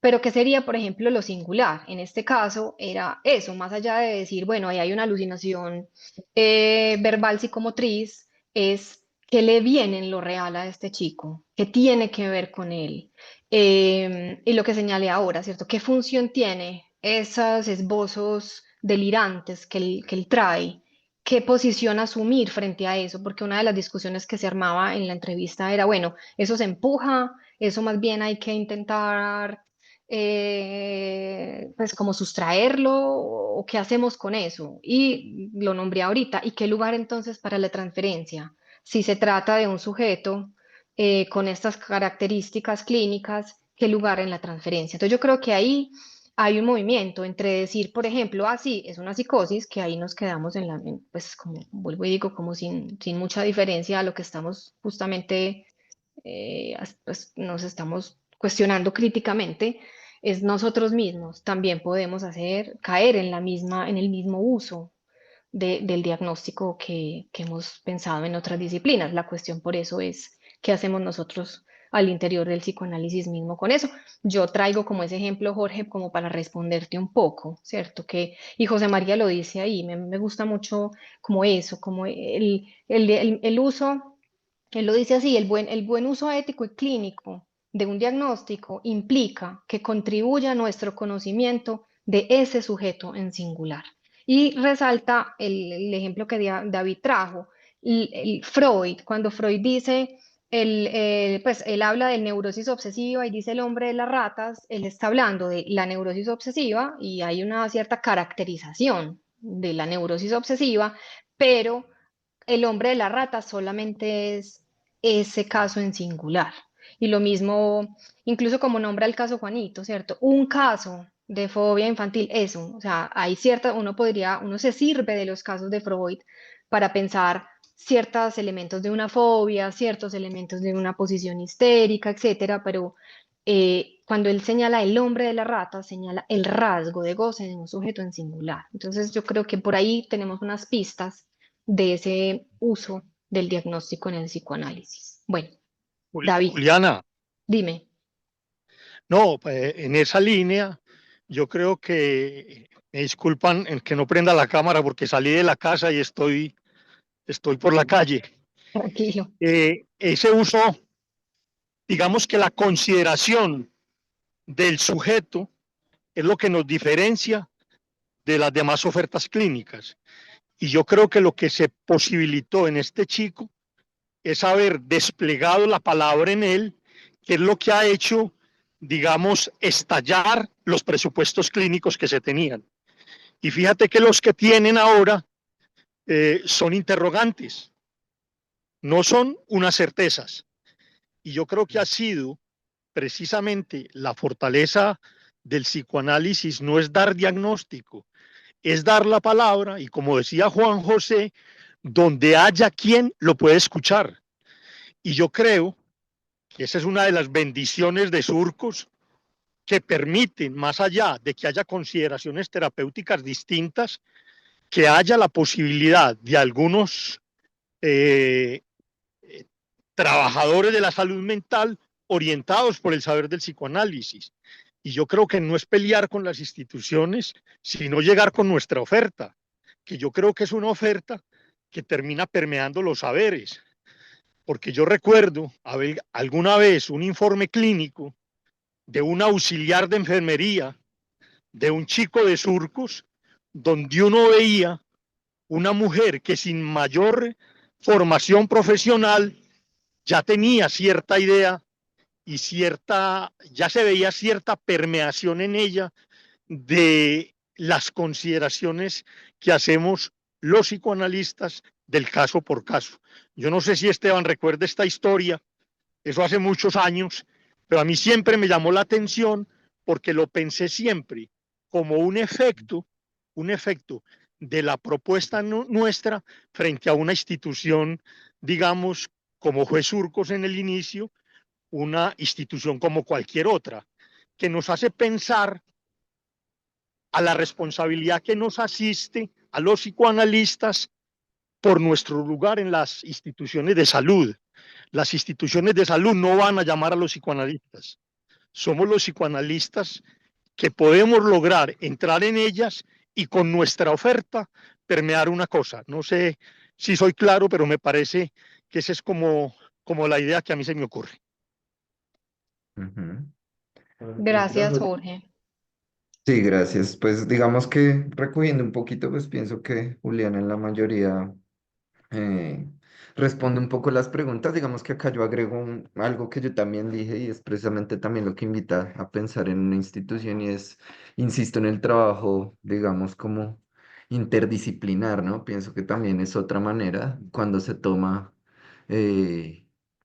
pero ¿qué sería, por ejemplo, lo singular? En este caso era eso, más allá de decir, bueno, ahí hay una alucinación verbal psicomotriz, es qué le viene en lo real a este chico, qué tiene que ver con él. Y lo que señalé ahora, ¿cierto? ¿Qué función tiene esos esbozos delirantes que él trae? ¿Qué posición asumir frente a eso? Porque una de las discusiones que se armaba en la entrevista era, bueno, eso se empuja, eso más bien hay que intentar, pues como sustraerlo, o qué hacemos con eso. Y lo nombré ahorita, ¿y qué lugar entonces para la transferencia? Si se trata de un sujeto con estas características clínicas, qué lugar en la transferencia. Entonces yo creo que ahí hay un movimiento entre decir, por ejemplo, sí, es una psicosis, que ahí nos quedamos pues como vuelvo y digo, como sin mucha diferencia a lo que estamos justamente, pues nos estamos cuestionando críticamente, es nosotros mismos también podemos caer en el mismo uso del diagnóstico que hemos pensado en otras disciplinas. La cuestión por eso es qué hacemos nosotros al interior del psicoanálisis mismo con eso. Yo traigo como ese ejemplo, Jorge, como para responderte un poco, ¿cierto? Y José María lo dice ahí, me gusta mucho como eso, como el uso, él lo dice así, el buen uso ético y clínico de un diagnóstico implica que contribuya a nuestro conocimiento de ese sujeto en singular. Y resalta el ejemplo que David trajo, Freud, cuando Freud dice, pues él habla de neurosis obsesiva y dice el hombre de las ratas, él está hablando de la neurosis obsesiva y hay una cierta caracterización de la neurosis obsesiva, pero el hombre de la rata solamente es ese caso en singular. Y lo mismo, incluso como nombra el caso Juanito, ¿cierto? Un caso de fobia infantil, eso, o sea, hay cierta, uno se sirve de los casos de Freud para pensar ciertos elementos de una fobia, ciertos elementos de una posición histérica, etcétera, pero cuando él señala el hombre de la rata, señala el rasgo de goce de un sujeto en singular. Entonces yo creo que por ahí tenemos unas pistas de ese uso del diagnóstico en el psicoanálisis. Bueno, David, Juliana, dime. no, en esa línea, yo creo que me disculpan en que no prenda la cámara porque salí de la casa y estoy por la calle. Tranquilo. Ese uso, digamos que la consideración del sujeto es lo que nos diferencia de las demás ofertas clínicas. Y yo creo que lo que se posibilitó en este chico es haber desplegado la palabra en él, que es lo que ha hecho, digamos, estallar los presupuestos clínicos que se tenían. Y fíjate que los que tienen ahora son interrogantes, no son unas certezas. Y yo creo que ha sido precisamente la fortaleza del psicoanálisis, no es dar diagnóstico, es dar la palabra y como decía Juan José, donde haya quien lo puede escuchar. Y yo creo que esa es una de las bendiciones de Surcos que permiten, más allá de que haya consideraciones terapéuticas distintas, que haya la posibilidad de algunos eh, trabajadores de la salud mental orientados por el saber del psicoanálisis. Y yo creo que no es pelear con las instituciones, sino llegar con nuestra oferta, que yo creo que es una oferta que termina permeando los saberes. Porque yo recuerdo alguna vez un informe clínico de un auxiliar de enfermería, de un chico de Surcos, donde uno veía una mujer que sin mayor formación profesional ya tenía cierta idea y ya se veía cierta permeación en ella de las consideraciones que hacemos los psicoanalistas del caso por caso. Yo no sé si Esteban recuerda esta historia, eso hace muchos años, pero a mí siempre me llamó la atención porque lo pensé siempre como un efecto de la propuesta nuestra frente a una institución, digamos, como fue Surcos en el inicio, una institución como cualquier otra, que nos hace pensar a la responsabilidad que nos asiste a los psicoanalistas por nuestro lugar en las instituciones de salud. Las instituciones de salud no van a llamar a los psicoanalistas. Somos los psicoanalistas que podemos lograr entrar en ellas y con nuestra oferta permear una cosa. No sé si soy claro, pero me parece que esa es como la idea que a mí se me ocurre. Ujú. Gracias, Jorge. Sí, gracias. Pues digamos que recogiendo un poquito, pues pienso que Julián en la mayoría eh, responde un poco las preguntas. Digamos que acá yo agrego algo que yo también dije y es precisamente también lo que invita a pensar en una institución y es, insisto, en el trabajo, digamos, como interdisciplinar, ¿no? Pienso que también es otra manera cuando se toma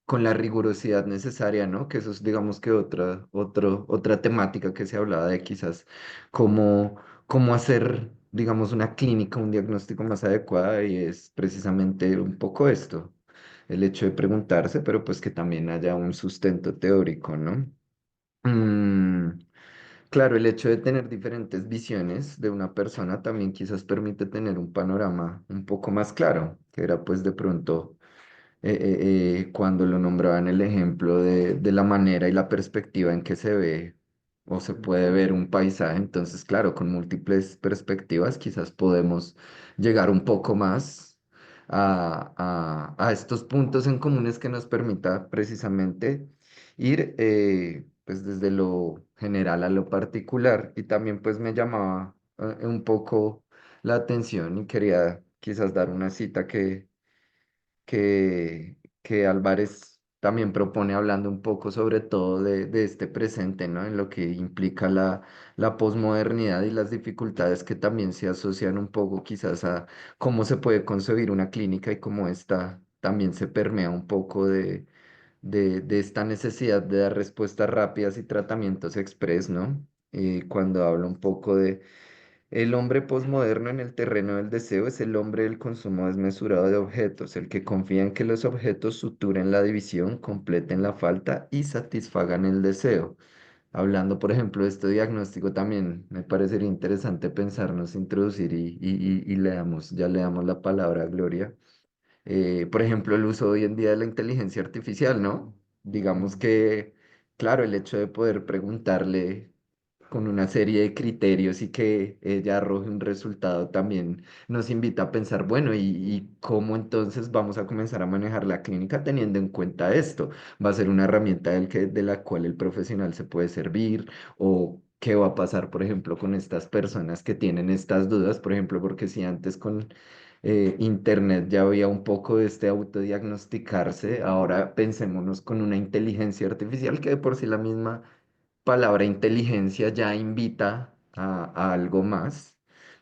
con la rigurosidad necesaria, ¿no? Que eso es, digamos que otra temática que se hablaba de quizás cómo hacer, digamos, una clínica, un diagnóstico más adecuada y es precisamente un poco esto, el hecho de preguntarse, pero pues que también haya un sustento teórico, ¿no? Mm, claro, el hecho de tener diferentes visiones de una persona también quizás permite tener un panorama un poco más claro, que era pues de pronto cuando lo nombraban el ejemplo de la manera y la perspectiva en que se ve o se puede ver un paisaje. Entonces, claro, con múltiples perspectivas quizás podemos llegar un poco más a estos puntos en comunes que nos permita precisamente ir pues desde lo general a lo particular. Y también pues me llamaba un poco la atención y quería quizás dar una cita que Álvarez también propone hablando un poco sobre todo de este presente, ¿no? En lo que implica la posmodernidad y las dificultades que también se asocian un poco quizás a cómo se puede concebir una clínica y cómo esta también se permea un poco de esta necesidad de dar respuestas rápidas y tratamientos express, ¿no? Cuando habla un poco de el hombre posmoderno en el terreno del deseo es el hombre del consumo desmesurado de objetos, el que confía en que los objetos suturen la división, completen la falta y satisfagan el deseo. Hablando, por ejemplo, de este diagnóstico, también me parecería interesante pensarnos, introducir y ya le damos la palabra a Gloria. Por ejemplo, el uso hoy en día de la inteligencia artificial, ¿no? Digamos que, claro, el hecho de poder preguntarle con una serie de criterios y que ella arroje un resultado también nos invita a pensar, bueno, y cómo entonces vamos a comenzar a manejar la clínica teniendo en cuenta esto? ¿Va a ser una herramienta de la cual el profesional se puede servir? ¿O qué va a pasar, por ejemplo, con estas personas que tienen estas dudas? Por ejemplo, porque si antes con Internet ya había un poco de este autodiagnosticarse, ahora pensémonos con una inteligencia artificial que de por sí la misma palabra inteligencia ya invita a algo más.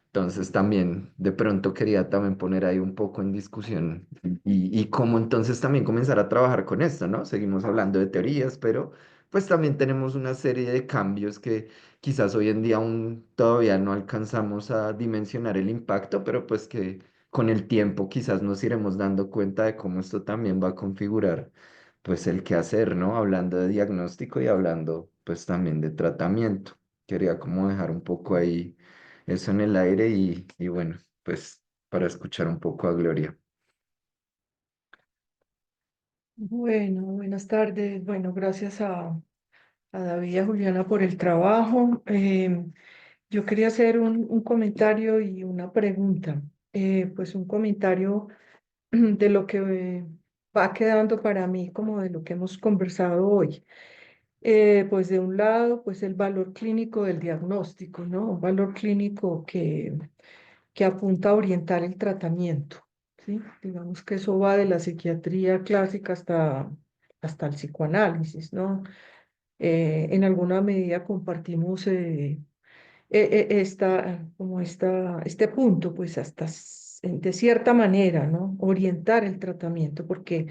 Entonces también de pronto quería también poner ahí un poco en discusión y cómo entonces también comenzar a trabajar con esto, ¿no? Seguimos hablando de teorías, pero pues también tenemos una serie de cambios que quizás hoy en día aún todavía no alcanzamos a dimensionar el impacto, pero pues que con el tiempo quizás nos iremos dando cuenta de cómo esto también va a configurar pues el qué hacer, ¿no? Hablando de diagnóstico y hablando pues también de tratamiento. Quería como dejar un poco ahí eso en el aire y bueno, pues para escuchar un poco a Gloria. Bueno, buenas tardes. Bueno, gracias a David y a Juliana por el trabajo. Yo quería hacer un comentario y una pregunta. Pues un comentario de lo que va quedando para mí como de lo que hemos conversado hoy. Pues de un lado, pues el valor clínico del diagnóstico, ¿no? Un valor clínico que apunta a orientar el tratamiento, ¿sí? Digamos que eso va de la psiquiatría clásica hasta el psicoanálisis, ¿no? En alguna medida compartimos este punto, pues de cierta manera, ¿no? Orientar el tratamiento, porque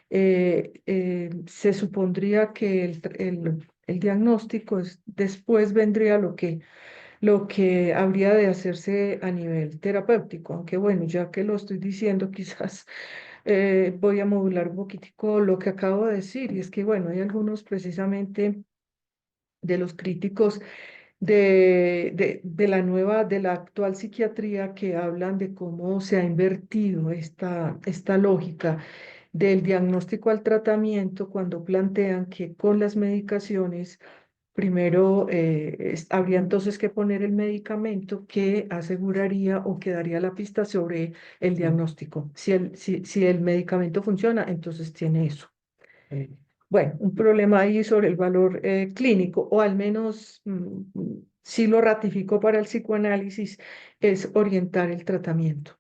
se supondría que el diagnóstico después vendría lo que habría de hacerse a nivel terapéutico, aunque bueno, ya que lo estoy diciendo, quizás voy a modular un poquitico lo que acabo de decir, y es que bueno, hay algunos precisamente de los críticos de la actual psiquiatría que hablan de cómo se ha invertido esta lógica del diagnóstico al tratamiento cuando plantean que con las medicaciones primero habría entonces que poner el medicamento que aseguraría o que daría la pista sobre el diagnóstico. Si el medicamento funciona, entonces tiene eso. Bueno, un problema ahí sobre el valor clínico, o al menos si lo ratifico para el psicoanálisis, es orientar el tratamiento.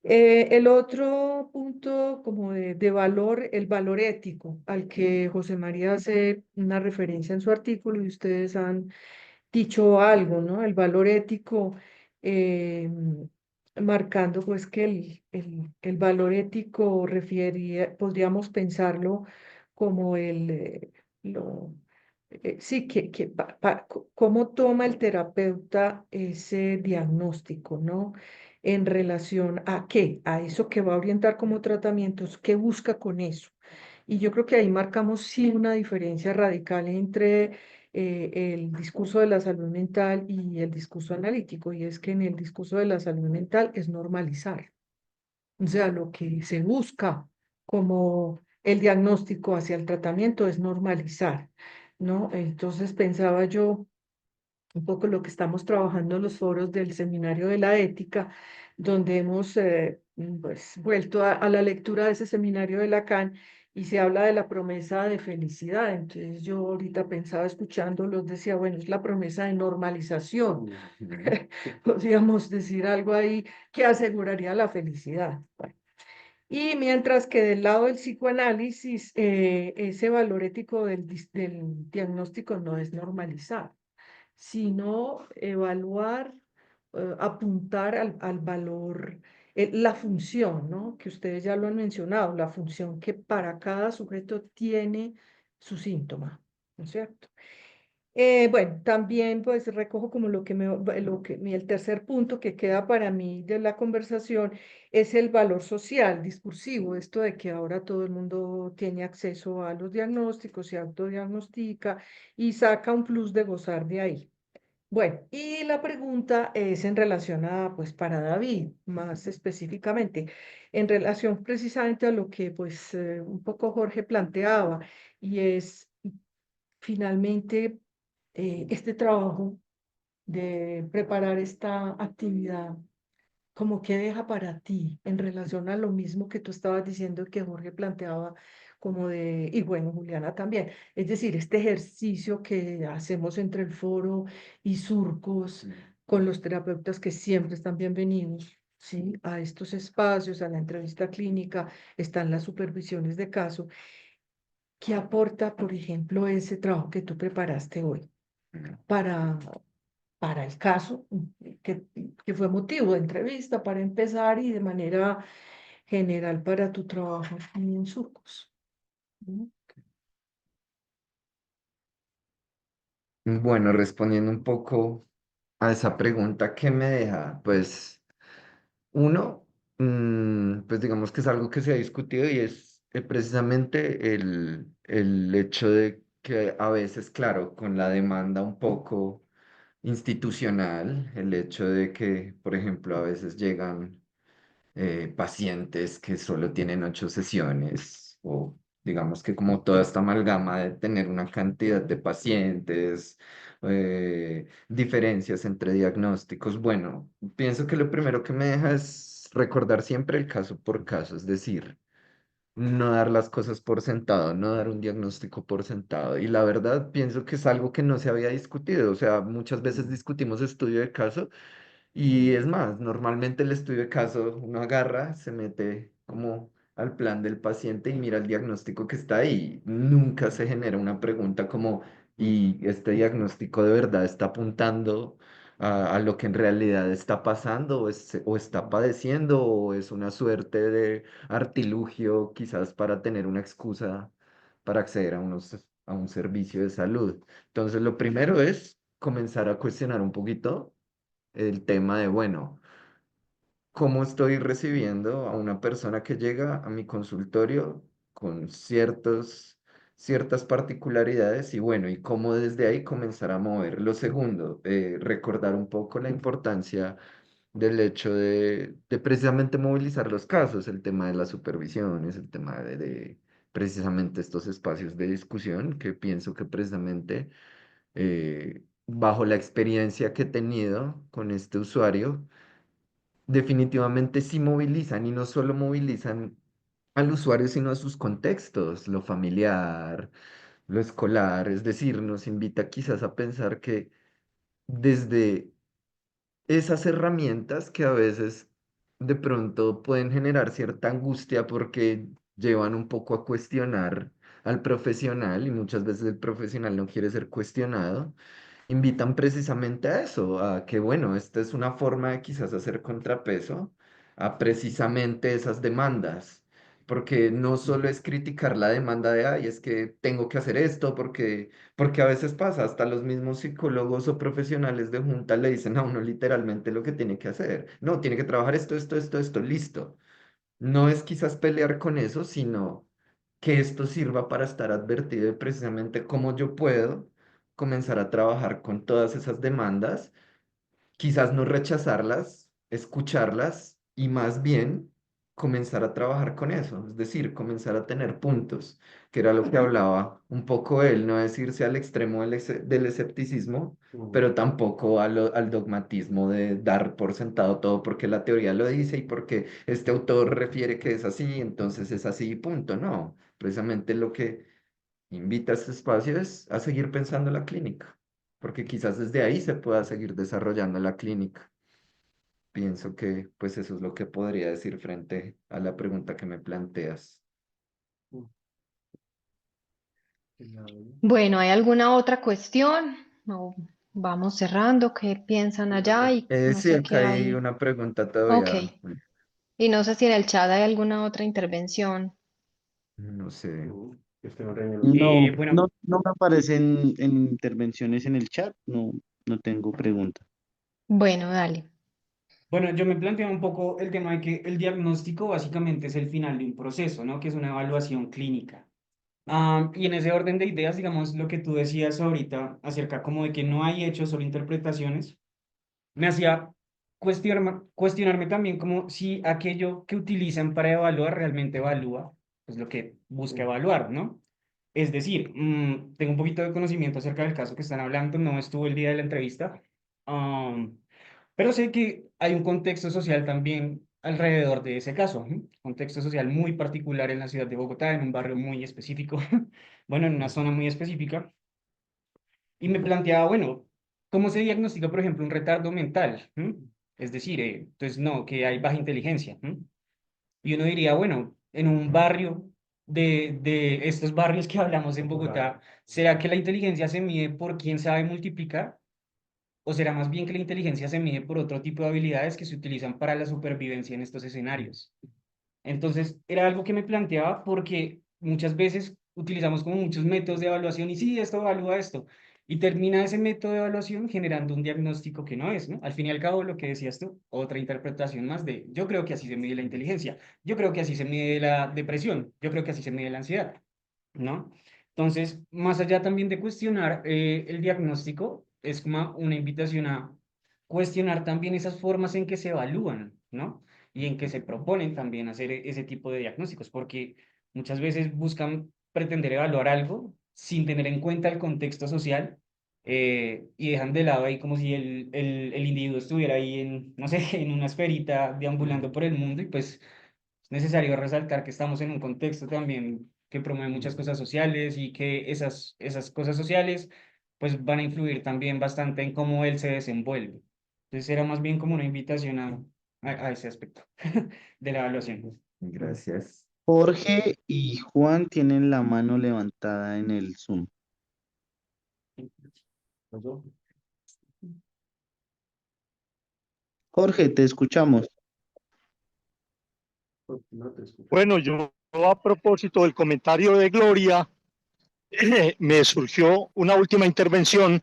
El otro punto como de valor, el valor ético, al que José María hace una referencia en su artículo y ustedes han dicho algo, ¿no? El valor ético, eh, marcando pues que el valor ético podríamos pensarlo como sí, cómo toma el terapeuta ese diagnóstico, ¿no? En relación a qué, a eso que va a orientar como tratamientos, qué busca con eso. Y yo creo que ahí marcamos sí una diferencia radical entre el discurso de la salud mental y el discurso analítico, y es que en el discurso de la salud mental es normalizar. O sea, lo que se busca como el diagnóstico hacia el tratamiento es normalizar, ¿no? Entonces pensaba yo un poco lo que estamos trabajando en los foros del Seminario de la Ética, donde hemos pues, vuelto a la lectura de ese seminario de Lacan y se habla de la promesa de felicidad. Entonces yo ahorita pensaba escuchándolos, decía, bueno, es la promesa de normalización. Podríamos decir algo ahí que aseguraría la felicidad. Bueno, Y mientras que del lado del psicoanálisis, ese valor ético del diagnóstico no es normalizar, sino evaluar, apuntar al valor, la función, ¿no? Que ustedes ya lo han mencionado, la función que para cada sujeto tiene su síntoma, ¿no es cierto? Bueno, también pues recojo como el tercer punto que queda para mí de la conversación es el valor social, discursivo, esto de que ahora todo el mundo tiene acceso a los diagnósticos, se autodiagnostica y saca un plus de gozar de ahí. Bueno, y la pregunta es en relación a, pues para David, más específicamente, en relación precisamente a lo que pues un poco Jorge planteaba, y es finalmente este trabajo de preparar esta actividad, como que deja para ti en relación a lo mismo que tú estabas diciendo que Jorge planteaba, como de, y bueno, Juliana también, es decir, este ejercicio que hacemos entre el foro y surcos con los terapeutas que siempre están bienvenidos. ¿Sí? A estos espacios, a la entrevista clínica, están las supervisiones de caso. ¿Qué aporta, por ejemplo, ese trabajo que tú preparaste hoy para, para el caso, que, que fue motivo de entrevista para empezar y de manera general para tu trabajo aquí en Surcos? ¿No? Bueno, respondiendo un poco a esa pregunta, ¿qué me deja? Pues uno, pues digamos que es algo que se ha discutido y es precisamente el hecho de que a veces, claro, con la demanda un poco institucional, el hecho de que, por ejemplo, a veces llegan pacientes que solo tienen 8 sesiones o digamos que como toda esta amalgama de tener una cantidad de pacientes, diferencias entre diagnósticos. Bueno, pienso que lo primero que me deja es recordar siempre el caso por caso, es decir, no dar las cosas por sentado, no dar un diagnóstico por sentado. Y la verdad, pienso que es algo que no se había discutido. O sea, muchas veces discutimos estudio de caso y es más, normalmente el estudio de caso uno agarra, se mete como al plan del paciente y mira el diagnóstico que está ahí. Nunca se genera una pregunta como, ¿y este diagnóstico de verdad está apuntando a lo que en realidad está pasando o está padeciendo o es una suerte de artilugio quizás para tener una excusa para acceder a un servicio de salud? Entonces, lo primero es comenzar a cuestionar un poquito el tema de, bueno, ¿cómo estoy recibiendo a una persona que llega a mi consultorio con ciertas particularidades? Y bueno, y cómo desde ahí comenzar a mover? Lo segundo, recordar un poco la importancia del hecho de precisamente movilizar los casos, el tema de las supervisiones, el tema de precisamente estos espacios de discusión que pienso que precisamente bajo la experiencia que he tenido con este usuario, definitivamente sí movilizan y no solo movilizan al usuario, sino a sus contextos, lo familiar, lo escolar, es decir, nos invita quizás a pensar que desde esas herramientas que a veces de pronto pueden generar cierta angustia porque llevan un poco a cuestionar al profesional y muchas veces el profesional no quiere ser cuestionado, invitan precisamente a eso, a que bueno, esta es una forma de quizás hacer contrapeso a precisamente esas demandas. Porque no solo es criticar la demanda de, ay, es que tengo que hacer esto, porque a veces pasa, hasta los mismos psicólogos o profesionales de junta le dicen a uno literalmente lo que tiene que hacer. No, tiene que trabajar esto, listo. No es quizás pelear con eso, sino que esto sirva para estar advertido de precisamente cómo yo puedo comenzar a trabajar con todas esas demandas, quizás no rechazarlas, escucharlas y más bien comenzar a trabajar con eso, es decir, comenzar a tener puntos, que era lo que hablaba un poco él, no es irse al extremo del escepticismo, pero tampoco al dogmatismo de dar por sentado todo porque la teoría lo dice y porque este autor refiere que es así, entonces es así y punto, no, precisamente lo que invita a este espacio es a seguir pensando la clínica, porque quizás desde ahí se pueda seguir desarrollando la clínica. pienso que pues eso es lo que podría decir frente a la pregunta que me planteas. Bueno, ¿hay alguna otra cuestión? No, vamos cerrando. ¿Qué piensan allá? Y no Sí, sé acá qué hay hay. una pregunta Ok. todavía, Y no sé si en el chat hay alguna otra intervención. no sé. No, Bueno, no me aparecen en intervenciones en el chat, no tengo pregunta. Bueno, dale. bueno, yo me planteo un poco el tema de que el diagnóstico básicamente es el final de un proceso, ¿no? Que es una evaluación clínica. Y en ese orden de ideas, digamos, lo que tú decías ahorita acerca como de que no hay hechos, solo interpretaciones, me hacía cuestionarme también como si aquello que utilizan para evaluar realmente evalúa, pues lo que busca evaluar, ¿no? Es decir, tengo un poquito de conocimiento acerca del caso que están hablando, no estuve el día de la entrevista, am, pero sé que hay un contexto social también alrededor de ese caso, ¿no? Contexto social muy particular en la ciudad de Bogotá, en un barrio muy específico, bueno, en una zona muy específica, y me planteaba, bueno, ¿cómo se diagnostica, por ejemplo, un retardo mental? Es decir, entonces no, que hay baja inteligencia. Y uno diría, bueno, en un barrio de estos barrios que hablamos en Bogotá, ¿será que la inteligencia se mide por quién sabe multiplicar? ¿O será más bien que la inteligencia se mide por otro tipo de habilidades que se utilizan para la supervivencia en estos escenarios? Entonces, era algo que me planteaba porque muchas veces utilizamos como muchos métodos de evaluación y sí, esto evalúa esto. Y termina ese método de evaluación generando un diagnóstico que no es, ¿no? Al fin y al cabo, lo que decías tú, otra interpretación más de, yo creo que así se mide la inteligencia, yo creo que así se mide la depresión, yo creo que así se mide la ansiedad, ¿no? Entonces, más allá también de cuestionar el diagnóstico, es como una invitación a cuestionar también esas formas en que se evalúan, ¿no? Y en que se proponen también hacer ese tipo de diagnósticos, porque muchas veces buscan pretender evaluar algo sin tener en cuenta el contexto social y dejan de lado ahí como si el individuo estuviera ahí en, no sé, en una esferita deambulando por el mundo y pues es necesario resaltar que estamos en un contexto también que promueve muchas cosas sociales y que esas cosas sociales pues van a influir también bastante en cómo él se desenvuelve. Entonces era más bien como una invitación a ese aspecto de la evaluación. Gracias. Jorge y Juan tienen la mano levantada en el Zoom. Jorge, te escuchamos. Bueno, yo a propósito del comentario de Gloria, me surgió una última intervención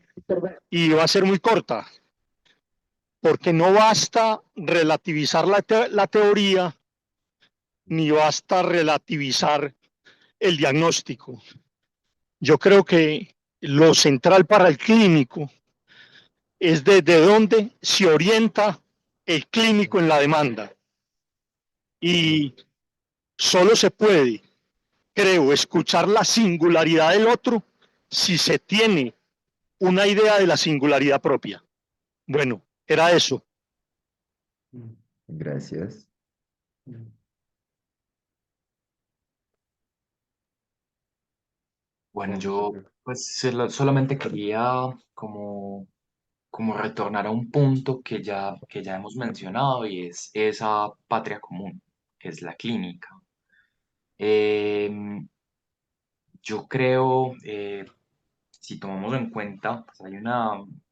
y va a ser muy corta, porque no basta relativizar la teoría, ni basta relativizar el diagnóstico. Yo creo que lo central para el clínico es desde dónde se orienta el clínico en la demanda. Y solo se puede, creo, escuchar la singularidad del otro si se tiene una idea de la singularidad propia. Bueno, era eso. Gracias. Bueno, yo pues solamente quería como retornar a un punto que ya hemos mencionado y es esa patria común, que es la clínica. Em, yo creo, si tomamos en cuenta, pues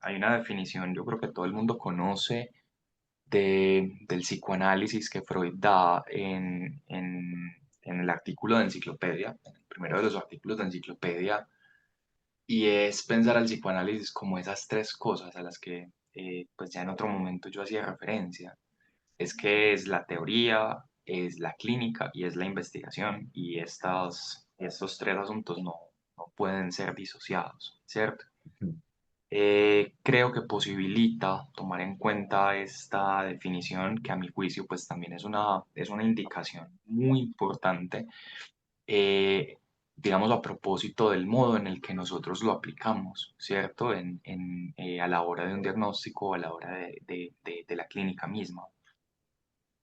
hay una definición, yo creo que todo el mundo conoce del psicoanálisis que Freud da en el artículo de Enciclopedia, en el primero de los artículos de Enciclopedia, y es pensar al psicoanálisis como esas tres cosas a las que pues ya en otro momento yo hacía referencia. Es que es la teoría, es la clínica y es la investigación, y estos tres asuntos no pueden ser disociados, ¿cierto? Creo que posibilita tomar en cuenta esta definición, que a mi juicio pues también es una indicación muy importante, eh, digamos a propósito del modo en el que nosotros lo aplicamos, ¿cierto? A la hora de un diagnóstico, a la hora de la clínica misma.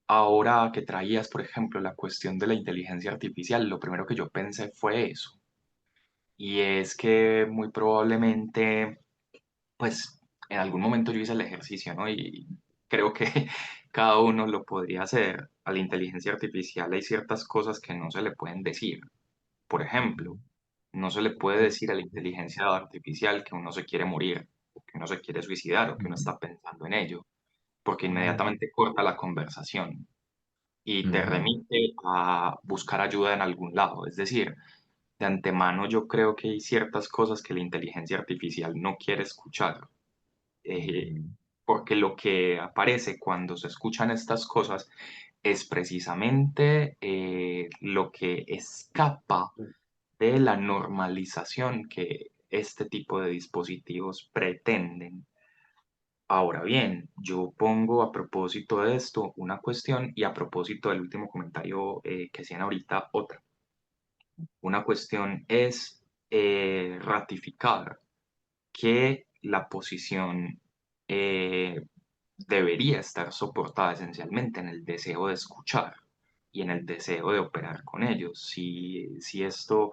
Ahora que traías, por ejemplo, la cuestión de la inteligencia artificial, lo primero que yo pensé fue eso, y es que muy probablemente pues en algún momento yo hice el ejercicio, ¿no? Y creo que cada uno lo podría hacer. A la inteligencia artificial hay ciertas cosas que no se le pueden decir. Por ejemplo, no se le puede decir a la inteligencia artificial que uno se quiere morir, o que uno se quiere suicidar, o que uno está pensando en ello, porque inmediatamente corta la conversación y te Ujú. remite a buscar ayuda en algún lado. Es decir, de antemano yo creo que hay ciertas cosas que la inteligencia artificial no quiere escuchar, eh, Ujú. porque lo que aparece cuando se escuchan estas cosas es precisamente lo que escapa de la normalización que este tipo de dispositivos pretenden. Ahora bien, yo pongo a propósito de esto una cuestión y a propósito del último comentario que hacían ahorita otra. Una cuestión es ratificar que la posición debería estar soportada esencialmente en el deseo de escuchar y en el deseo de operar con ellos. Si esto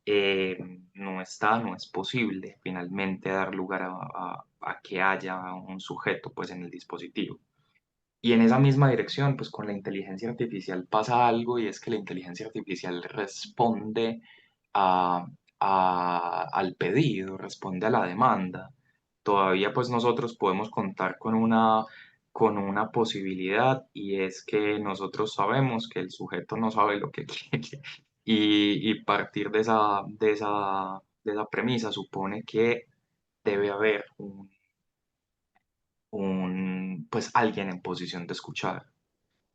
eh, no está, no es posible finalmente dar lugar a que haya un sujeto pues en el dispositivo. Y en esa misma dirección, pues con la inteligencia artificial pasa algo y es que la inteligencia artificial responde a, al pedido, responde a la demanda. Todavía pues nosotros podemos contar con una posibilidad y es que nosotros sabemos que el sujeto no sabe lo que quiere y partir de esa premisa supone que debe haber pues alguien en posición de escuchar.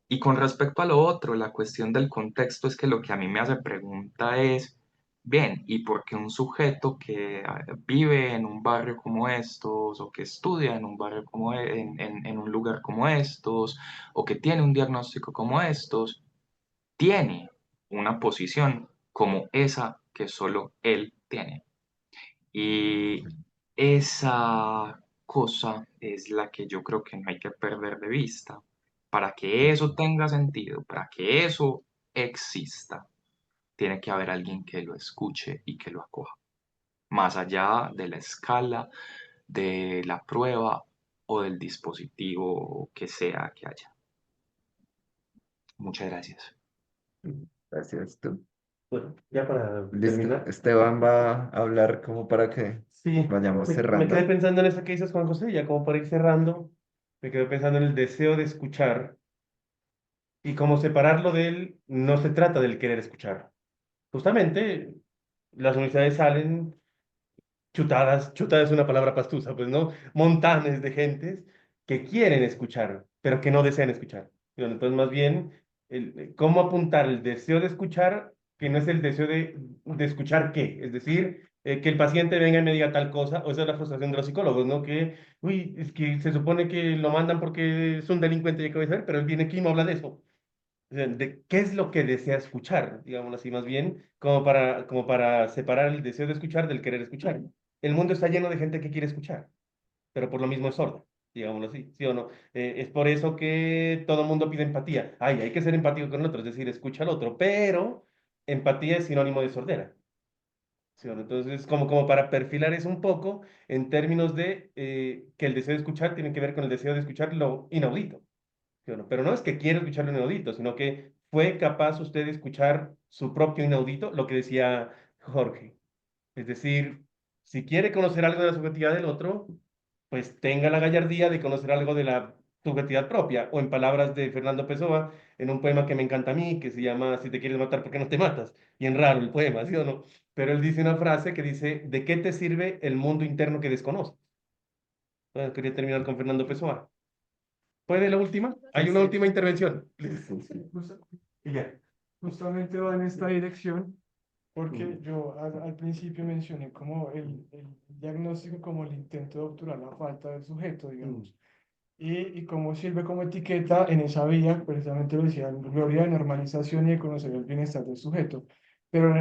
Y con respecto a lo otro, la cuestión del contexto es que lo que a mí me hace pregunta es, bien, ¿y por qué un sujeto que vive en un barrio como estos, o que estudia en un barrio como en un lugar como estos, o que tiene un diagnóstico como estos, tiene una posición como esa que solo él tiene? Y esa cosa es la que yo creo que no hay que perder de vista. Para que eso tenga sentido, para que eso exista, tiene que haber alguien que lo escuche y que lo acoja, más allá de la escala, de la prueba o del dispositivo que sea que haya. Muchas gracias. Gracias, tú. Bueno, ya para Listo. terminar. Esteban va a hablar como para que Sí, vayamos me quedé cerrando. pensando en eso que dices, Juan José, ya como para ir cerrando, me quedé pensando en el deseo de escuchar y cómo separarlo del no se trata del querer escuchar. Justamente las universidades salen chutadas, chutada es una palabra pastusa, pues no, montanes de gentes que quieren escuchar, pero que no desean escuchar. Y bueno, entonces, más bien, cómo apuntar el deseo de escuchar, que no es el deseo de escuchar qué, es decir, que el paciente venga y me diga tal cosa, o esa es la frustración de los psicólogos, ¿no? Que, uy, es que se supone que lo mandan porque es un delincuente y hay que obedecer, pero él viene aquí y no habla de eso. O sea, de qué es lo que desea escuchar, digámoslo así, más bien, como para separar el deseo de escuchar del querer escuchar. El mundo está lleno de gente que quiere escuchar, pero por lo mismo es sorda, digámoslo así, ¿sí o no? Es por eso que todo el mundo pide empatía. Ay, hay que ser empático con el otro, es decir, escucha al otro, pero empatía es sinónimo de sordera. ¿Sí o no? Entonces, como para perfilar eso un poco en términos de que el deseo de escuchar tiene que ver con el deseo de escuchar lo inaudito. ¿Sí o no? Pero no es que quiera escuchar lo inaudito, sino que fue capaz usted de escuchar su propio inaudito, lo que decía Jorge. Es decir, si quiere conocer algo de la subjetividad del otro, pues tenga la gallardía de conocer algo de la subjetividad propia, o en palabras de Fernando Pessoa, en un poema que me encanta a mí, que se llama Si te quieres matar, ¿por qué no te matas? Bien raro el poema, ¿sí o no? Pero él dice una frase que dice, ¿de qué te sirve el mundo interno que desconoces? Bueno, quería terminar con Fernando Pessoa. ¿Puede la última? Sí, Hay una sí. última intervención. Sí, sí. Y ya. Justamente va en esta dirección, porque Mm. yo al principio mencioné como el diagnóstico como el intento de obturar la falta del sujeto, Mm. digamos, y cómo sirve como etiqueta en esa vía, precisamente lo decía Gloria, de normalización y de conocer el bienestar del sujeto. Pero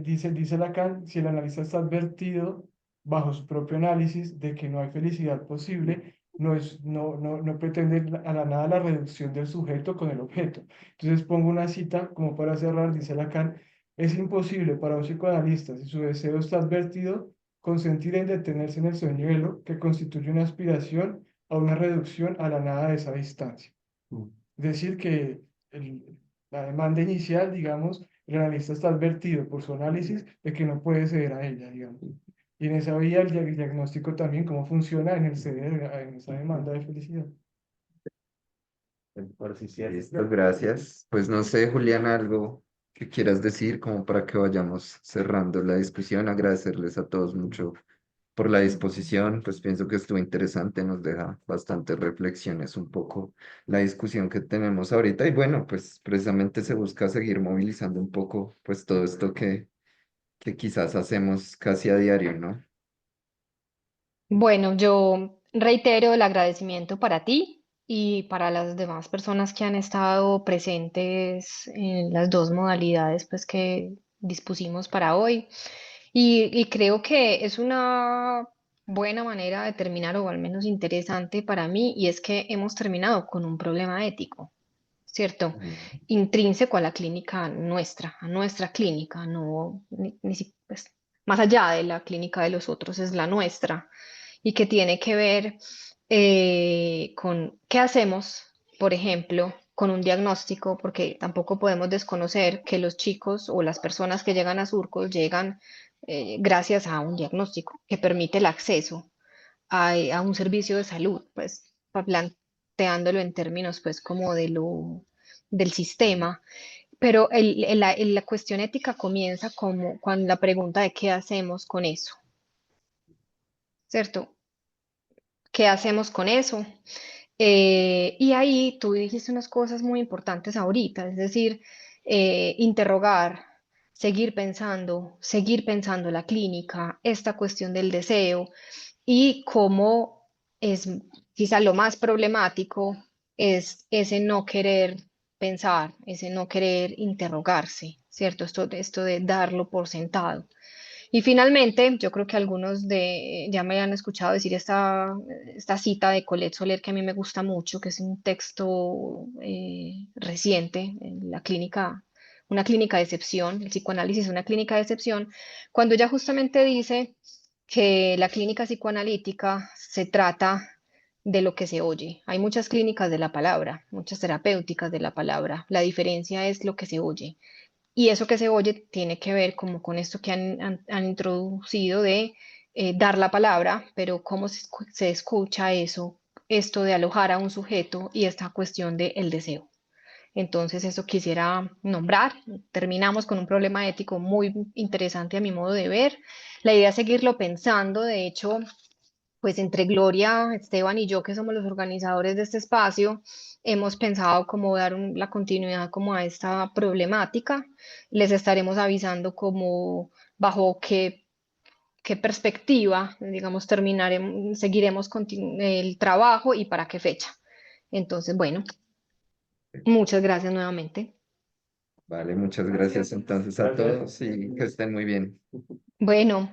dice Lacan, si el analista está advertido bajo su propio análisis de que no hay felicidad posible, no pretende a la nada la reducción del sujeto con el objeto. Entonces pongo una cita como para cerrar, dice Lacan, es imposible para un psicoanalista, si su deseo está advertido, consentir en detenerse en el señuelo que constituye una aspiración a una reducción a la nada de esa distancia. Es decir, que la demanda inicial, digamos, el analista está advertido por su análisis de que no puede ceder a ella, digamos. Y en esa vía el diagnóstico también, cómo funciona en el ceder, en esa demanda de felicidad. Listo, gracias. Pues no sé, Julián, algo que quieras decir como para que vayamos cerrando la discusión. Agradecerles a todos mucho por la disposición, pues pienso que estuvo interesante, nos deja bastantes reflexiones un poco la discusión que tenemos ahorita y bueno, pues precisamente se busca seguir movilizando un poco pues todo esto que quizás hacemos casi a diario, ¿no? Bueno, yo reitero el agradecimiento para ti y para las demás personas que han estado presentes en las dos modalidades pues, que dispusimos para hoy. Y creo que es una buena manera de terminar, o al menos interesante para mí, y es que hemos terminado con un problema ético, ¿cierto? Mm. Intrínseco a nuestra clínica, no, pues, más allá de la clínica de los otros, es la nuestra y que tiene que ver con qué hacemos, por ejemplo, con un diagnóstico, porque tampoco podemos desconocer que los chicos o las personas que llegan a Surcos llegan gracias a un diagnóstico que permite el acceso a un servicio de salud, pues planteándolo en términos pues como del sistema. Pero la cuestión ética comienza como con la pregunta de qué hacemos con eso, ¿cierto? ¿Qué hacemos con eso? Y ahí tú dijiste unas cosas muy importantes ahorita, es decir, interrogar, seguir pensando la clínica, esta cuestión del deseo y cómo es quizá lo más problemático es ese no querer pensar, ese no querer interrogarse, ¿cierto? Esto de darlo por sentado. Y finalmente, yo creo que algunos ya me han escuchado decir esta cita de Colette Soler que a mí me gusta mucho, que es un texto reciente en la clínica, una clínica de excepción, el psicoanálisis es una clínica de excepción, cuando ella justamente dice que la clínica psicoanalítica se trata de lo que se oye. Hay muchas clínicas de la palabra, muchas terapéuticas de la palabra. La diferencia es lo que se oye. Y eso que se oye tiene que ver como con esto que han introducido de dar la palabra, pero cómo se escucha eso, esto de alojar a un sujeto y esta cuestión del deseo. Entonces, eso quisiera nombrar. Terminamos con un problema ético muy interesante a mi modo de ver. La idea es seguirlo pensando. De hecho, pues entre Gloria, Esteban y yo, que somos los organizadores de este espacio, hemos pensado cómo dar la continuidad como a esta problemática. Les estaremos avisando como bajo qué perspectiva, digamos, seguiremos el trabajo y para qué fecha. Entonces, bueno, muchas gracias nuevamente. Vale, muchas gracias entonces a todos y que estén muy bien. Bueno,